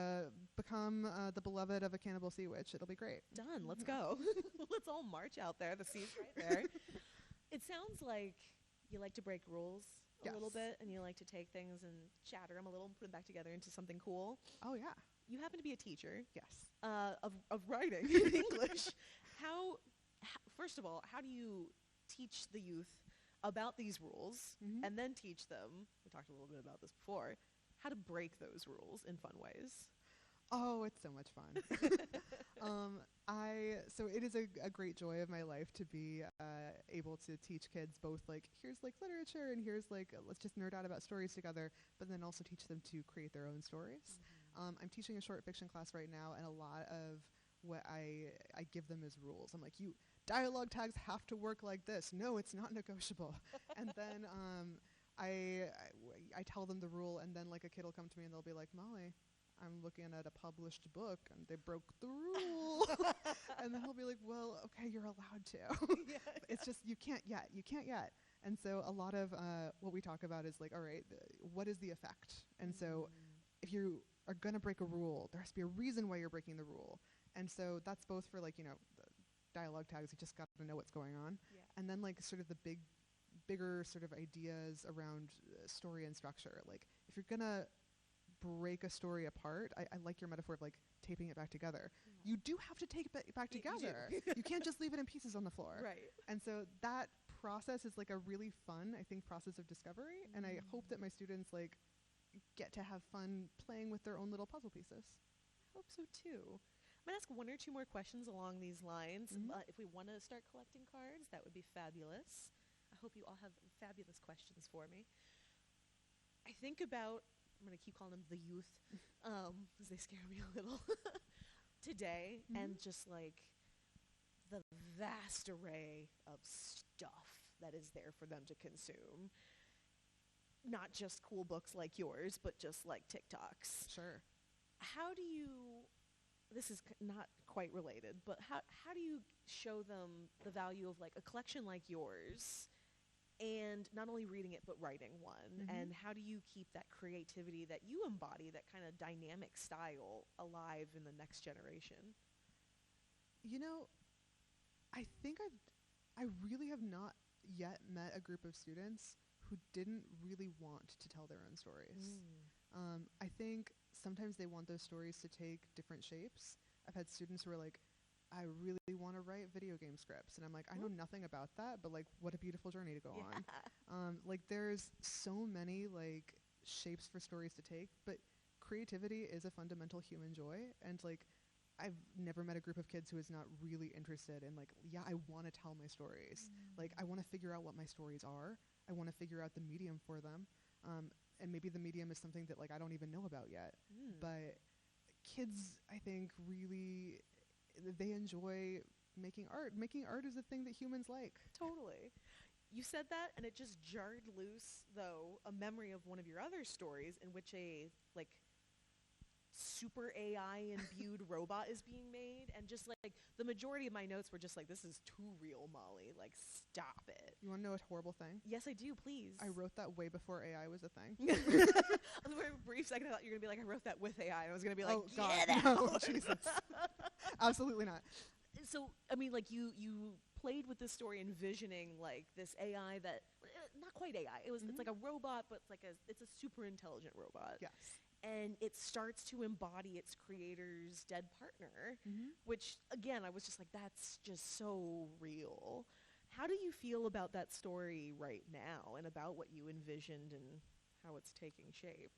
become the beloved of a cannibal sea witch. It'll be great. Done. Let's go. Let's all march out there. The sea's right there. It sounds like you like to break rules a little bit, and you like to take things and shatter them a little and put them back together into something cool. Oh, yeah. You happen to be a teacher. Yes. Of writing in English. First of all, how do you teach the youth about these rules and then teach them, we talked a little bit about this before, how to break those rules in fun ways? Oh, it's so much fun. So it is a great joy of my life to be able to teach kids both like, here's like literature and here's like, let's just nerd out about stories together, but then also teach them to create their own stories. I'm teaching a short fiction class right now, and a lot of what I give them is rules. I'm like, you dialogue tags have to work like this. No, it's not negotiable. And then I tell them the rule, and then like a kid will come to me and they'll be like, Molly, I'm looking at a published book and they broke the rule. And then he'll be like, well, okay, you're allowed to. It's just, you can't yet. And so a lot of what we talk about is like, all right, what is the effect? And so if you are going to break a rule, there has to be a reason why you're breaking the rule. And so that's both for like, dialogue tags, you just got to know what's going on. And then like sort of the bigger sort of ideas around story and structure. Like if you're going to break a story apart, I like your metaphor of like taping it back together. You do have to take it back together. You can't just leave it in pieces on the floor. Right. And so that process is like a really fun, I think, process of discovery. And I hope that my students like get to have fun playing with their own little puzzle pieces. I hope so too. I'm going to ask one or two more questions along these lines. If we want to start collecting cards, that would be fabulous. I hope you all have fabulous questions for me. I think about, I'm going to keep calling them the youth, because they scare me a little, today, and just like the vast array of stuff that is there for them to consume. Not just cool books like yours, but just like TikToks. Sure. How do you, this is not quite related, but how do you show them the value of like a collection like yours, and not only reading it but writing one? And how do you keep that creativity that you embody, that kind of dynamic style, alive in the next generation? I think I really have not yet met a group of students who didn't really want to tell their own stories. I think sometimes they want those stories to take different shapes. I've had students who are like, I really want to write video game scripts. And I'm like, I know nothing about that, but like, what a beautiful journey to go on. Like there's so many like shapes for stories to take, but creativity is a fundamental human joy. And like, I've never met a group of kids who is not really interested in like, I want to tell my stories. Like, I want to figure out what my stories are. I want to figure out the medium for them. And maybe the medium is something that like I don't even know about yet. But kids, I think, really, they enjoy making art. Making art is a thing that humans like. Totally. You said that, and it just jarred loose, though, a memory of one of your other stories in which a like super AI imbued robot is being made, and just like the majority of my notes were just like, this is too real, Molly, like stop it. You want to know a horrible thing? Yes, I do, please. I wrote that way before AI was a thing. On the very brief second, I thought you were gonna be like, I wrote that with AI, and I was gonna be like, oh God, get no, out. Jesus. Absolutely not. So I mean, like you played with this story envisioning like this AI that not quite AI, it's like a robot, but it's a super intelligent robot. Yes. And it starts to embody its creator's dead partner, which, again, I was just like, that's just so real. How do you feel about that story right now, and about what you envisioned and how it's taking shape?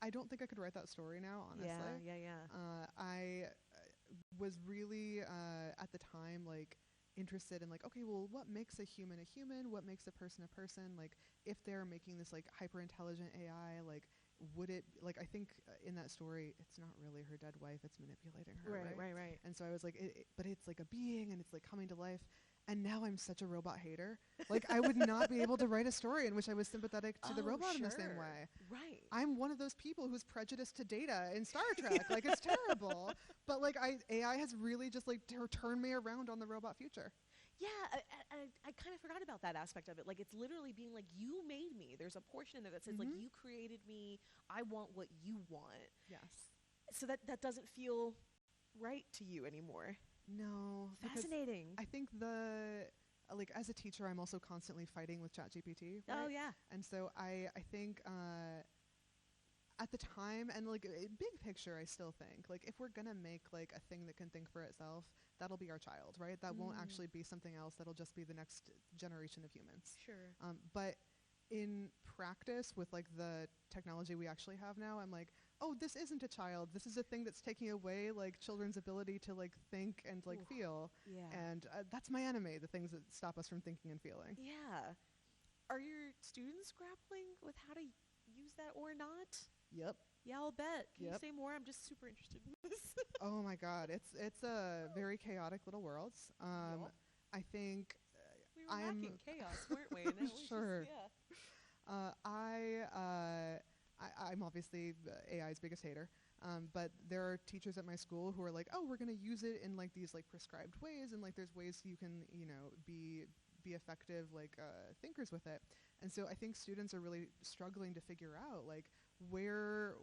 I don't think I could write that story now, honestly. Yeah. I was really, at the time, like, interested in, like, okay, well, what makes a human a human? What makes a person a person? Like, if they're making this, like, hyper-intelligent AI, like, would it, like, I think in that story, it's not really her dead wife, it's manipulating her, Right. And so I was like, but it's like a being, and it's like coming to life. And now I'm such a robot hater. Like, I would not be able to write a story in which I was sympathetic to the robot in the same way. Right. I'm one of those people who's prejudiced to Data in Star Trek. Like, it's terrible. But like, AI has really just like turned me around on the robot future. Yeah, I kind of forgot about that aspect of it. Like, it's literally being like, you made me. There's a portion in there that says, like, you created me. I want what you want. Yes. So that doesn't feel right to you anymore. No. Fascinating. I think like, as a teacher, I'm also constantly fighting with ChatGPT. Right? Oh, yeah. And so I think at the time, and like big picture, I still think, like, if we're going to make like a thing that can think for itself, that'll be our child, right? That won't actually be something else. That'll just be the next generation of humans. Sure. But in practice with like the technology we actually have now, I'm like, oh, this isn't a child. This is a thing that's taking away like children's ability to like think and like feel. Yeah. And that's my enemy, the things that stop us from thinking and feeling. Yeah. Are your students grappling with how to use that or not? Yep. Yeah, I'll bet. Can you Yep. say more? I'm just super interested in this. Oh my God, it's a very chaotic little world. Yup. I think We were lacking chaos, weren't we? And now we Sure. Just, yeah. I'm obviously AI's biggest hater, but there are teachers at my school who are like, oh, we're going to use it in like these like prescribed ways, and like there's ways you can be effective like thinkers with it. And so I think students are really struggling to figure out like where's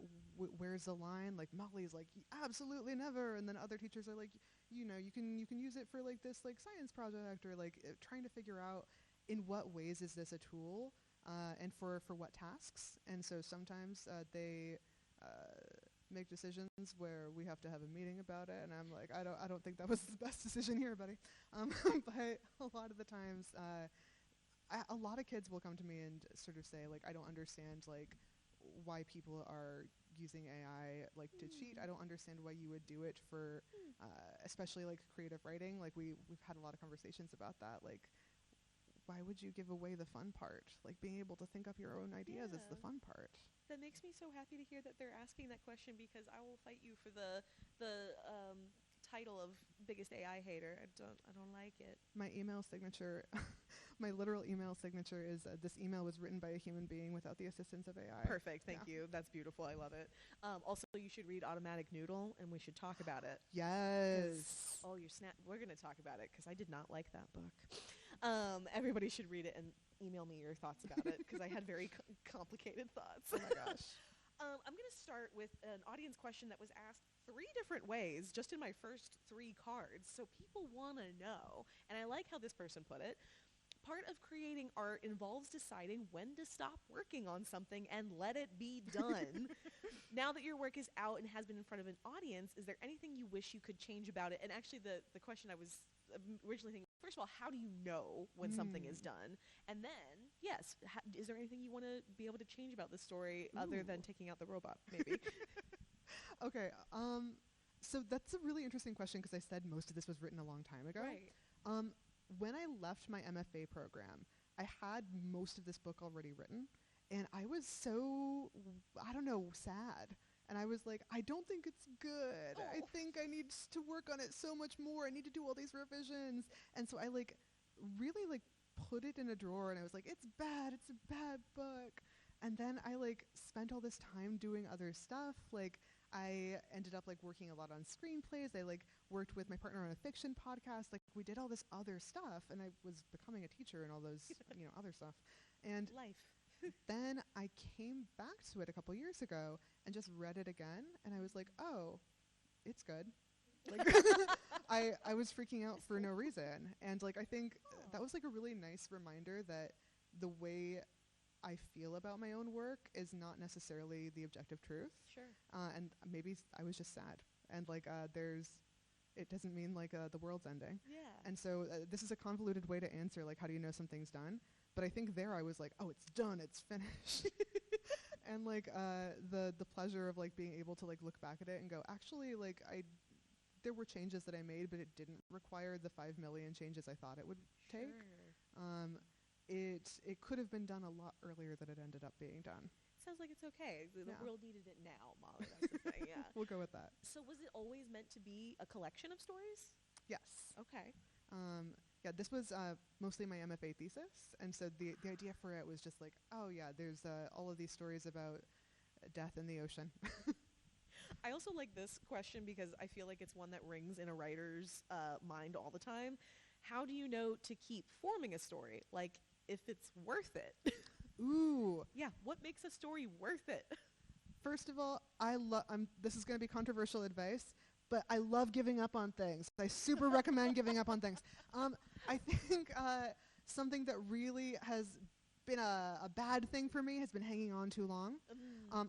the line. Like Molly's like absolutely never, and then other teachers are like, you can use it for like this like science project, or like trying to figure out in what ways is this a tool, and for what tasks. And so sometimes they make decisions where we have to have a meeting about it, and I'm like, I don't think that was the best decision here, buddy. But a lot of the times, a lot of kids will come to me and sort of say like, I don't understand like why people are using AI like to cheat. I don't understand why you would do it for, especially like creative writing. Like we've had a lot of conversations about that. Like, why would you give away the fun part? Like being able to think up your own ideas is the fun part. That makes me so happy to hear that they're asking that question, because I will fight you for the title of biggest AI hater. I don't like it. My email signature, my literal email signature is this email was written by a human being without the assistance of AI. Perfect. Thank you. That's beautiful. I love it. Also, you should read Automatic Noodle, and we should talk about it. Yes. Oh, we're going to talk about it, because I did not like that book. Everybody should read it and email me your thoughts about it, because I had very complicated thoughts. Oh my gosh. I'm going to start with an audience question that was asked 3 different ways just in my first 3 cards. So people want to know, and I like how this person put it. Part of creating art involves deciding when to stop working on something and let it be done. Now that your work is out and has been in front of an audience, is there anything you wish you could change about it? And actually the question I was originally thinking, first of all, how do you know when something is done? And then, yes, is there anything you want to be able to change about the story other than taking out the robot, maybe? Okay. So that's a really interesting question, because I said most of this was written a long time ago. Right. When I left my MFA program, I had most of this book already written, and I was so, I don't know, sad. And I was like, I don't think it's good. I think I need to work on it so much more. I need to do all these revisions. And so I like really like put it in a drawer, and I was like, it's bad. It's a bad book. And then I like spent all this time doing other stuff. Like I ended up like working a lot on screenplays. I like worked with my partner on a fiction podcast. Like we did all this other stuff, and I was becoming a teacher and all those, other stuff. And Life. then I came back to it a couple years ago and just read it again, and I was like, oh, it's good. Like I was freaking out for no reason. And like I think that was like a really nice reminder that the way I feel about my own work is not necessarily the objective truth. Sure. And maybe I was just sad. And like it doesn't mean like the world's ending. Yeah. And so this is a convoluted way to answer like, how do you know something's done? But I think there I was like, oh, it's done, it's finished. And like the pleasure of like being able to like look back at it and go, actually, like there were changes that I made, but it didn't require the 5 million changes I thought it would take. It could have been done a lot earlier than it ended up being done. Sounds like it's okay. The Yeah. world needed it now, Molly. That's the thing, yeah. We'll go with that. So was it always meant to be a collection of stories? Yes. Okay. Yeah, this was mostly my MFA thesis, and so the idea for it was just like, oh yeah, there's all of these stories about death in the ocean. I also like this question because I feel like it's one that rings in a writer's mind all the time. How do you know to keep forming a story? Like, if it's worth it. Ooh. Yeah, what makes a story worth it? First of all, this is going to be controversial advice, but I love giving up on things. I super recommend giving up on things. I think something that really has been a bad thing for me has been hanging on too long.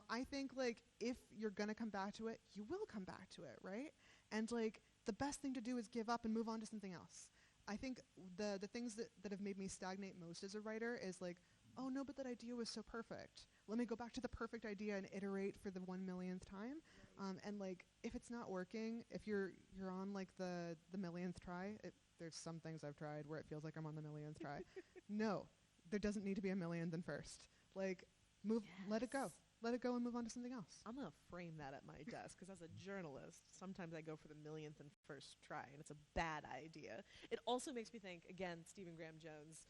I think like if you're going to come back to it, you will come back to it, right? And like the best thing to do is give up and move on to something else. I think the things that have made me stagnate most as a writer is like oh no, but that idea was so perfect. Let me go back to the perfect idea and iterate for the 1 millionth time. And like, if it's not working, if you're on like the millionth try, there's some things I've tried where it feels like I'm on the millionth try. No, there doesn't need to be a millionth and first. Like, let it go. Let it go and move on to something else. I'm going to frame that at my desk because as a journalist, sometimes I go for the millionth and first try, and it's a bad idea. It also makes me think, again, Stephen Graham Jones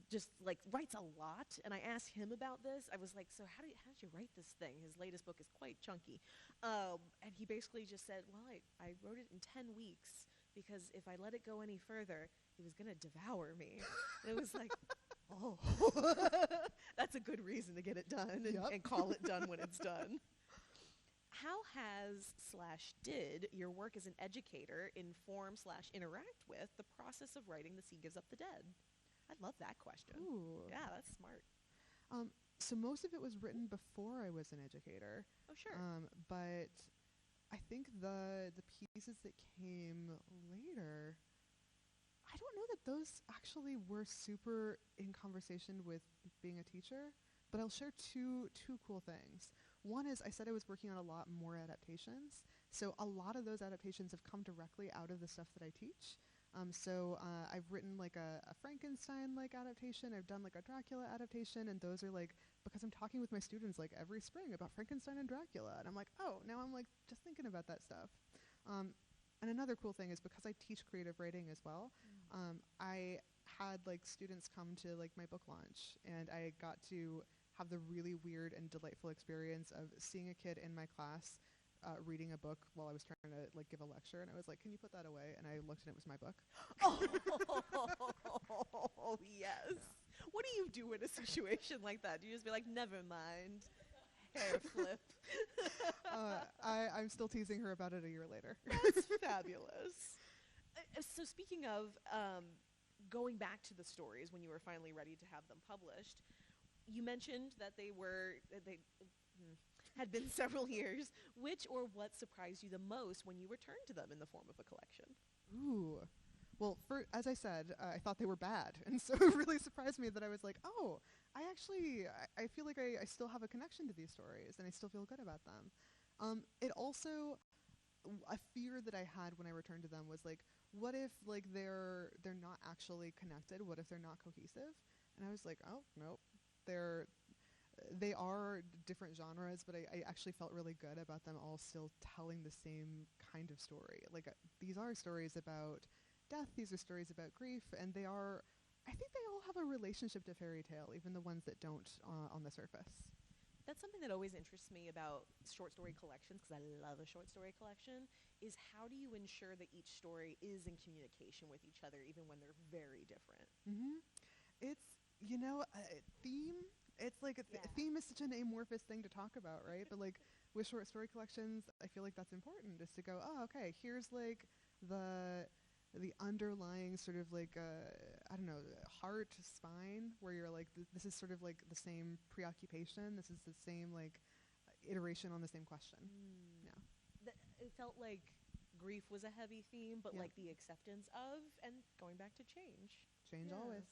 just like writes a lot, and I asked him about this. I was like, so how did you write this thing? His latest book is quite chunky. And he basically just said, well, I wrote it in 10 weeks because if I let it go any further, it was going to devour me. And it was like, oh, that's a good reason to get it done and call it done when it's done. How has/did your work as an educator inform/interact with the process of writing The Sea Gives Up the Dead? I love that question. Ooh. Yeah, that's smart. So most of it was written before I was an educator. Oh, sure. But I think the pieces that came later, I don't know that those actually were super in conversation with being a teacher, but I'll share two cool things. One is I said I was working on a lot more adaptations. So a lot of those adaptations have come directly out of the stuff that I teach. So I've written like a Frankenstein-like adaptation. I've done like a Dracula adaptation, and those are like, because I'm talking with my students like every spring about Frankenstein and Dracula, and I'm like, oh, now I'm like just thinking about that stuff. And another cool thing is because I teach creative writing as well, I had like students come to like my book launch, and I got to have the really weird and delightful experience of seeing a kid in my class reading a book while I was trying to like give a lecture, and I was like, can you put that away? And I looked and it was my book. Oh, yes. Yeah. What do you do in a situation like that? Do you just be like, never mind, hair flip? I'm still teasing her about it a year later. That's fabulous. So speaking of going back to the stories when you were finally ready to have them published, you mentioned that they had been several years. Which or what surprised you the most when you returned to them in the form of a collection? Ooh. Well, as I said, I thought they were bad. And so it really surprised me that I was like, oh, I feel like I still have a connection to these stories, and I still feel good about them. It also, a fear that I had when I returned to them was like, what if like they're not actually connected? What if they're not cohesive? And I was like, oh, nope. They are different genres, but I actually felt really good about them all still telling the same kind of story. Like these are stories about death, these are stories about grief, and I think they all have a relationship to fairy tale, even the ones that don't on the surface. That's something that always interests me about short story collections, because I love a short story collection, is how do you ensure that each story is in communication with each other, even when they're very different? Mm-hmm. It's, theme. It's like theme is such an amorphous thing to talk about, right? But like with short story collections, I feel like that's important, is to go, oh, okay, here's like the underlying sort of like heart spine, where you're like this is sort of like the same preoccupation, this is the same like iteration on the same question. Yeah. It felt like grief was a heavy theme, but like the acceptance of and going back to change. Always.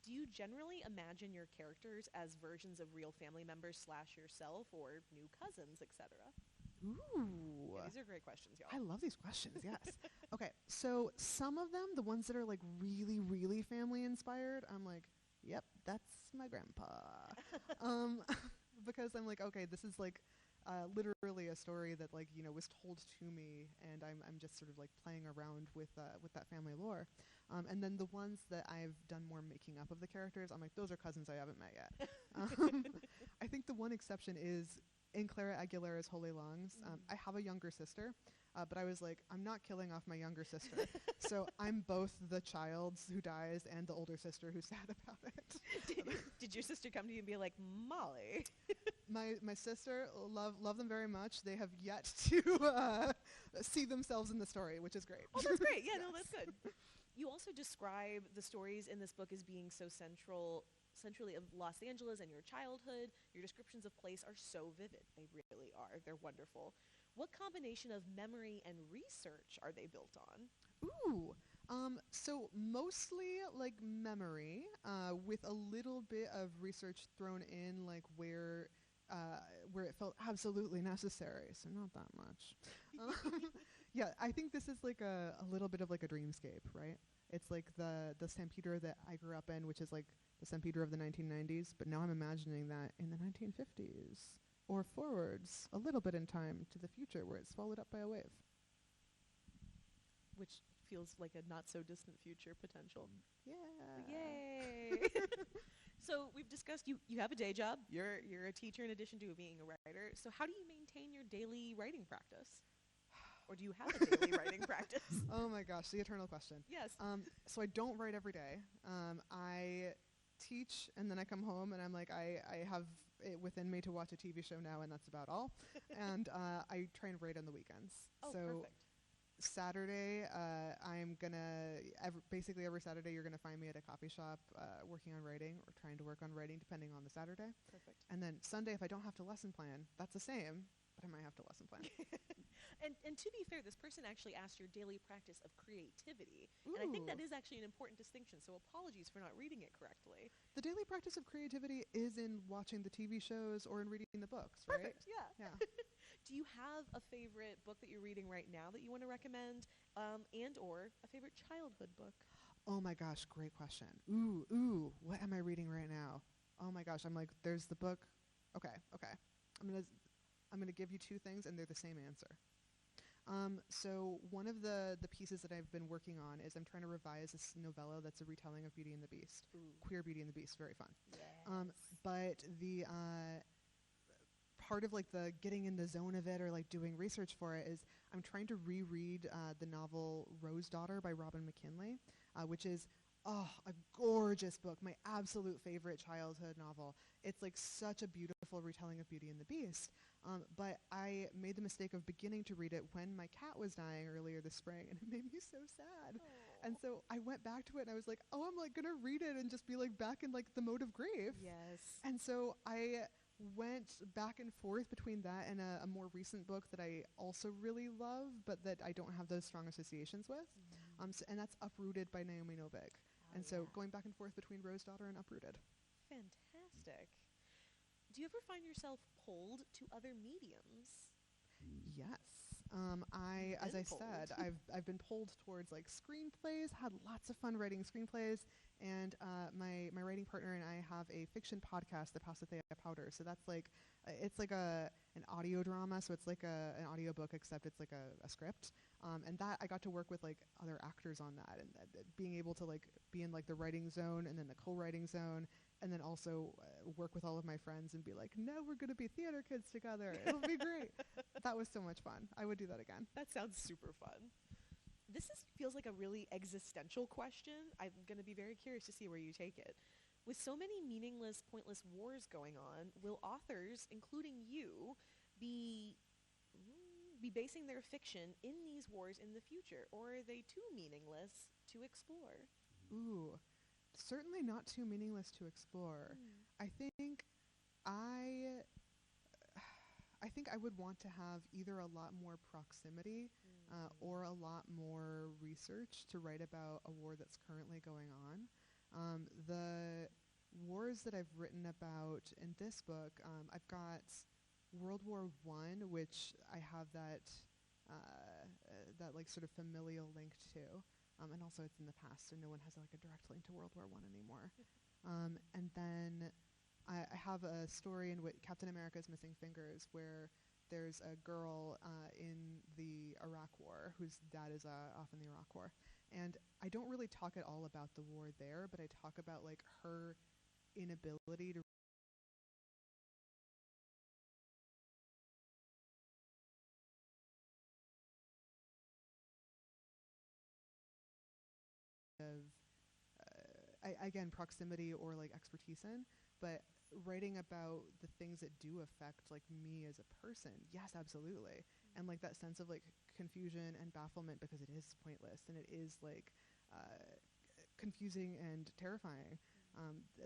Do you generally imagine your characters as versions of real family members / yourself, or new cousins, etc.? Ooh. Yeah, these are great questions, y'all. I love these questions, yes. Okay, so some of them, the ones that are like really, really family inspired, I'm like, yep, that's my grandpa. Because I'm like, okay, this is like literally a story that like, was told to me, and I'm just sort of like playing around with that family lore. And then the ones that I've done more making up of the characters, I'm like, those are cousins I haven't met yet. I think the one exception is in Clara Aguilera's Holy Lungs. I have a younger sister, but I was like, I'm not killing off my younger sister. So I'm both the child who dies and the older sister who's sad about it. Did your sister come to you and be like, Molly? My sister, love them very much. They have yet to see themselves in the story, which is great. Oh, that's great. Yeah, yes. No, that's good. You also describe the stories in this book as being so centrally of Los Angeles and your childhood. Your descriptions of place are so vivid. They really are. They're wonderful. What combination of memory and research are they built on? Ooh. So mostly like memory, with a little bit of research thrown in, like where it felt absolutely necessary. So not that much. Yeah, I think this is like a little bit of like a dreamscape, right? It's like the St. Peter that I grew up in, which is like the St. Peter of the 1990s. But now I'm imagining that in the 1950s or forwards a little bit in time to the future, where it's swallowed up by a wave. Which feels like a not so distant future potential. Yeah. Yay! So we've discussed you have a day job. You're a teacher in addition to being a writer. So how do you maintain your daily writing practice? Or do you have a daily writing practice? Oh my gosh, the eternal question. Yes. So I don't write every day. I teach and then I come home and I'm like, I have it within me to watch a TV show now, and that's about all. And I try and write on the weekends. Oh, so perfect. Saturday, I'm gonna basically every Saturday you're gonna find me at a coffee shop working on writing or trying to work on writing, depending on the Saturday. Perfect. And then Sunday, if I don't have to lesson plan, that's the same, but I might have to lesson plan. And to be fair, this person actually asked your daily practice of creativity. Ooh. And I think that is actually an important distinction, so apologies for not reading it correctly. The daily practice of creativity is in watching the TV shows or in reading the books, right? Perfect, yeah. Yeah. Do you have a favorite book that you're reading right now that you want to recommend, and or a favorite childhood book? Oh my gosh, great question. Ooh, what am I reading right now? Oh my gosh, I'm like, there's the book. Okay. I'm gonna give you two things, and they're the same answer. So one of the pieces that I've been working on is I'm trying to revise this novella that's a retelling of Beauty and the Beast. Ooh. Queer Beauty and the Beast, very fun. Yes. But the part of like the getting in the zone of it or like doing research for it is I'm trying to reread the novel Rose Daughter by Robin McKinley, which is a gorgeous book, my absolute favorite childhood novel. It's like such a beautiful retelling of Beauty and the Beast. But I made the mistake of beginning to read it when my cat was dying earlier this spring, and it made me so sad. Aww. And so I went back to it, and I was like, oh, I'm like gonna read it and just be like back in like the mode of grief. Yes. And so I went back and forth between that and a more recent book that I also really love, but that I don't have those strong associations with. And that's Uprooted by Naomi Novik. And so going back and forth between Rose Daughter and Uprooted. Fantastic. Do you ever find yourself pulled to other mediums? Yes. As I said, I've been pulled towards like screenplays, had lots of fun writing screenplays, and my writing partner and I have a fiction podcast, The Passathea Powder. So that's like, it's like an audio drama, so it's like an audio book, except it's like a script. And that I got to work with like other actors on that, and being able to like be in like the writing zone and then the co-writing zone, and then also work with all of my friends and be like, no, we're going to be theater kids together. It'll be great. That was so much fun. I would do that again. That sounds super fun. Feels like a really existential question. I'm going to be very curious to see where you take it. With so many meaningless, pointless wars going on, will authors, including you, be basing their fiction in these wars in the future, or are they too meaningless to explore? Ooh, certainly not too meaningless to explore. I think I would want to have either a lot more proximity or a lot more research to write about a war that's currently going on. The wars that I've written about in this book, I've got World War I, which I have that like sort of familial link to, and also it's in the past, so no one has like a direct link to World War I anymore. And then I have a story in which Captain America's Missing Fingers, where there's a girl in the Iraq War whose dad is off in the Iraq War, and I don't really talk at all about the war there, but I talk about like her inability to again, proximity or like expertise in, but writing about the things that do affect like me as a person, yes, absolutely. And like that sense of like confusion and bafflement, because it is pointless and it is like confusing and terrifying.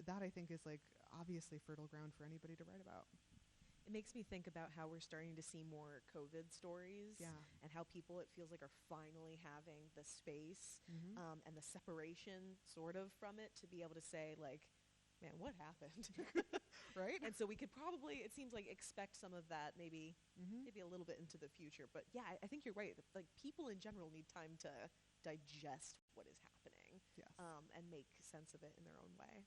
That I think is like obviously fertile ground for anybody to write about. It makes me think about how we're starting to see more COVID stories, Yeah. and how people, it feels like, are finally having the space and the separation sort of from it to be able to say, like, man, what happened? Right? And so we could probably, it seems like, expect some of that maybe maybe a little bit into the future. But yeah, I think you're right. Like, people in general need time to digest what is happening, Yes. and make sense of it in their own way.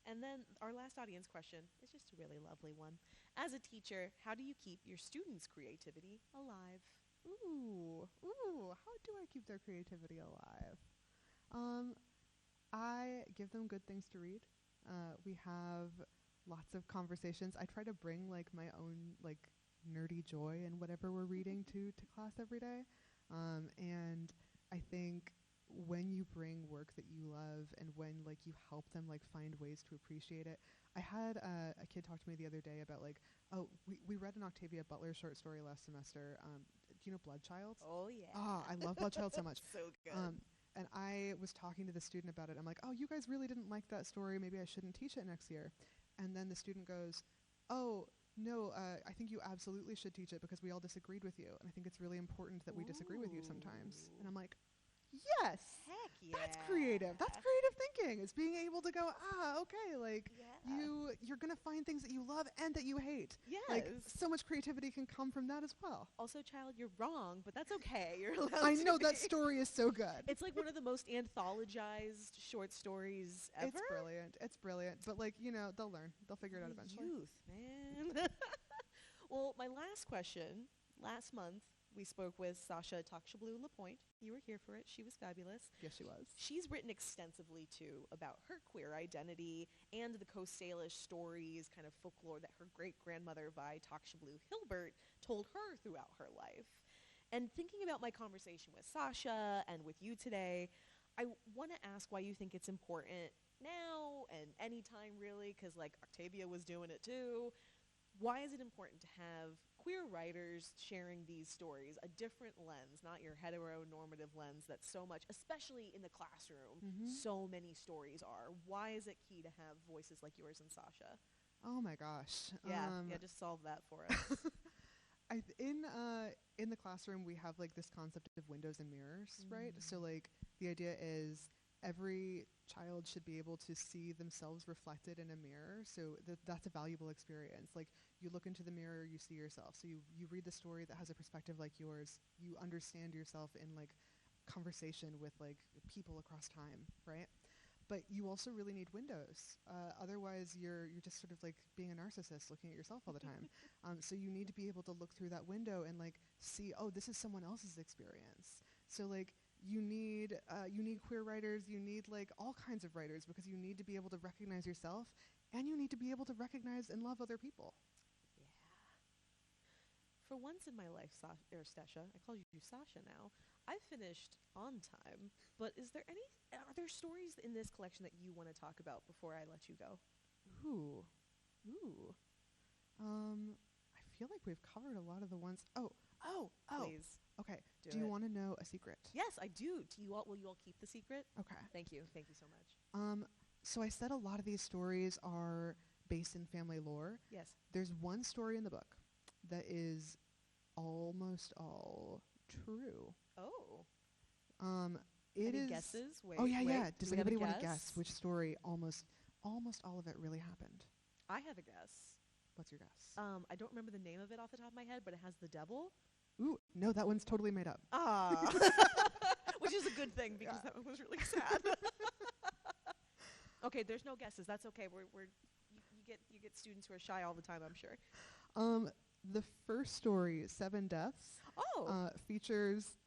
And then our last audience question is just a really lovely one. As a teacher, how do you keep your students' creativity alive? Ooh. How do I keep their creativity alive? I give them good things to read. We have lots of conversations. I try to bring like my own like nerdy joy in whatever we're reading to class every day. And I think when you bring work that you love and when like you help them like find ways to appreciate it. I had a kid talk to me the other day about like, oh, we read an Octavia Butler short story last semester. Do you know Bloodchild? Oh, yeah. Oh, I love Bloodchild so much. So good. And I was talking to the student about it. I'm like, oh, you guys really didn't like that story. Maybe I shouldn't teach it next year. And then the student goes, oh, no, I think you absolutely should teach it because we all disagreed with you. And I think it's really important that we disagree with you sometimes. And I'm like, yes, Heck yeah. that's creative. That's creative thinking. It's being able to go, okay, like Yeah. you're going to find things that you love and that you hate. Yes. Like so much creativity can come from that as well. Also, child, you're wrong, but that's okay. You're allowed I to know that be. story is so good. It's like one of the most anthologized short stories ever. It's brilliant. It's brilliant. But like, they'll learn. They'll figure it out eventually. Youth, man. Well, my last question. Last month, we spoke with Sasha Takshablu Lapointe. You were here for it. She was fabulous. Yes, she was. She's written extensively, too, about her queer identity and the Coast Salish stories, kind of folklore that her great-grandmother, Vi Takshablu Hilbert, told her throughout her life. And thinking about my conversation with Sasha and with you today, I want to ask why you think it's important now and anytime, really, because, like, Octavia was doing it, too. Why is it important to have queer writers sharing these stories, a different lens, not your heteronormative lens that so much, especially in the classroom, so many stories are? Why is it key to have voices like yours and Sasha? Oh my gosh. Yeah, just solve that for us. In the classroom, we have like this concept of windows and mirrors, right? So like the idea is every child should be able to see themselves reflected in a mirror. So that's a valuable experience. Like you look into the mirror, you see yourself. So you read the story that has a perspective like yours. You understand yourself in like conversation with like people across time, right? But you also really need windows. Otherwise, you're just sort of like being a narcissist looking at yourself all the time. So you need to be able to look through that window and like see, oh, this is someone else's experience. So like you need queer writers, you need like all kinds of writers because you need to be able to recognize yourself and you need to be able to recognize and love other people. Yeah. For once in my life, Stasha, I call you Sasha now, I finished on time, but are there stories in this collection that you want to talk about before I let you go? Ooh. I feel like we've covered a lot of the ones. Oh. Please. Okay. Do you it. want to know a secret? Yes, I do. Will you all keep the secret? Okay. Thank you. Thank you so much. So I said a lot of these stories are based in family lore. Yes. There's one story in the book that is almost all true. Oh. Any guesses? Wait. Oh yeah. Do Does we have a anybody want to guess? guess which story almost all of it really happened? I have a guess. What's your guess? I don't remember the name of it off the top of my head, but it has the devil. Ooh, no, that one's totally made up. Ah. Which is a good thing because that one was really sad. Okay, there's no guesses. That's okay. You get students who are shy all the time, I'm sure. The first story, 7 Deaths, features.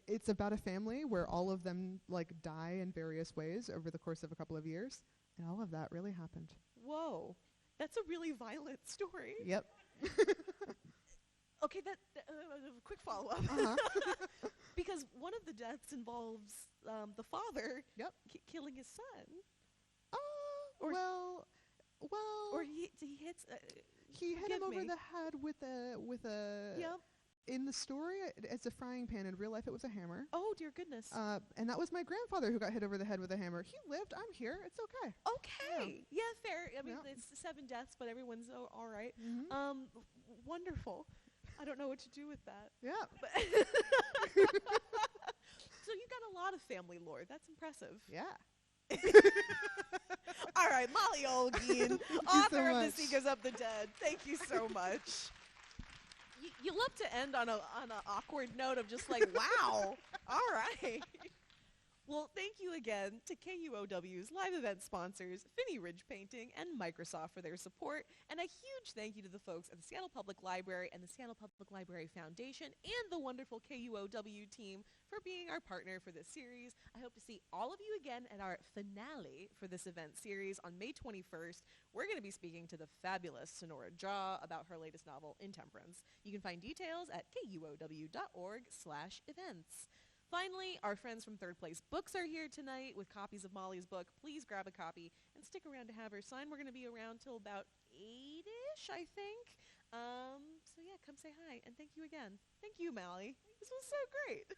It's about a family where all of them like die in various ways over the course of a couple of years, and all of that really happened. Whoa, that's a really violent story. Yep. Okay, quick follow-up. Because one of the deaths involves the father killing his son. Well. Or he hits. He hit him over me. the head with a. Yep. in the story, it's a frying pan. In real life, it was a hammer. Oh, dear goodness. And that was my grandfather who got hit over the head with a hammer. He lived. I'm here. It's okay. Okay. Yeah, fair. I mean, Yeah. it's 7 deaths, but everyone's all right. Mm-hmm. Wonderful. I don't know what to do with that. Yeah. But so you got a lot of family lore. That's impressive. Yeah. All right, Molly Olguín, Thank you author so of much. The Sea Goes Up the Dead. Thank you so much. You love to end on an awkward note of just like, wow. All right. Well, thank you again to KUOW's live event sponsors, Finney Ridge Painting and Microsoft for their support, and a huge thank you to the folks at the Seattle Public Library and the Seattle Public Library Foundation and the wonderful KUOW team for being our partner for this series. I hope to see all of you again at our finale for this event series on May 21st. We're going to be speaking to the fabulous Sonora Jaw about her latest novel, Intemperance. You can find details at kuow.org/events. Finally, our friends from Third Place Books are here tonight with copies of Molly's book. Please grab a copy and stick around to have her sign. We're going to be around till about 8-ish, I think. So yeah, come say hi, and thank you again. Thank you, Molly. This was so great.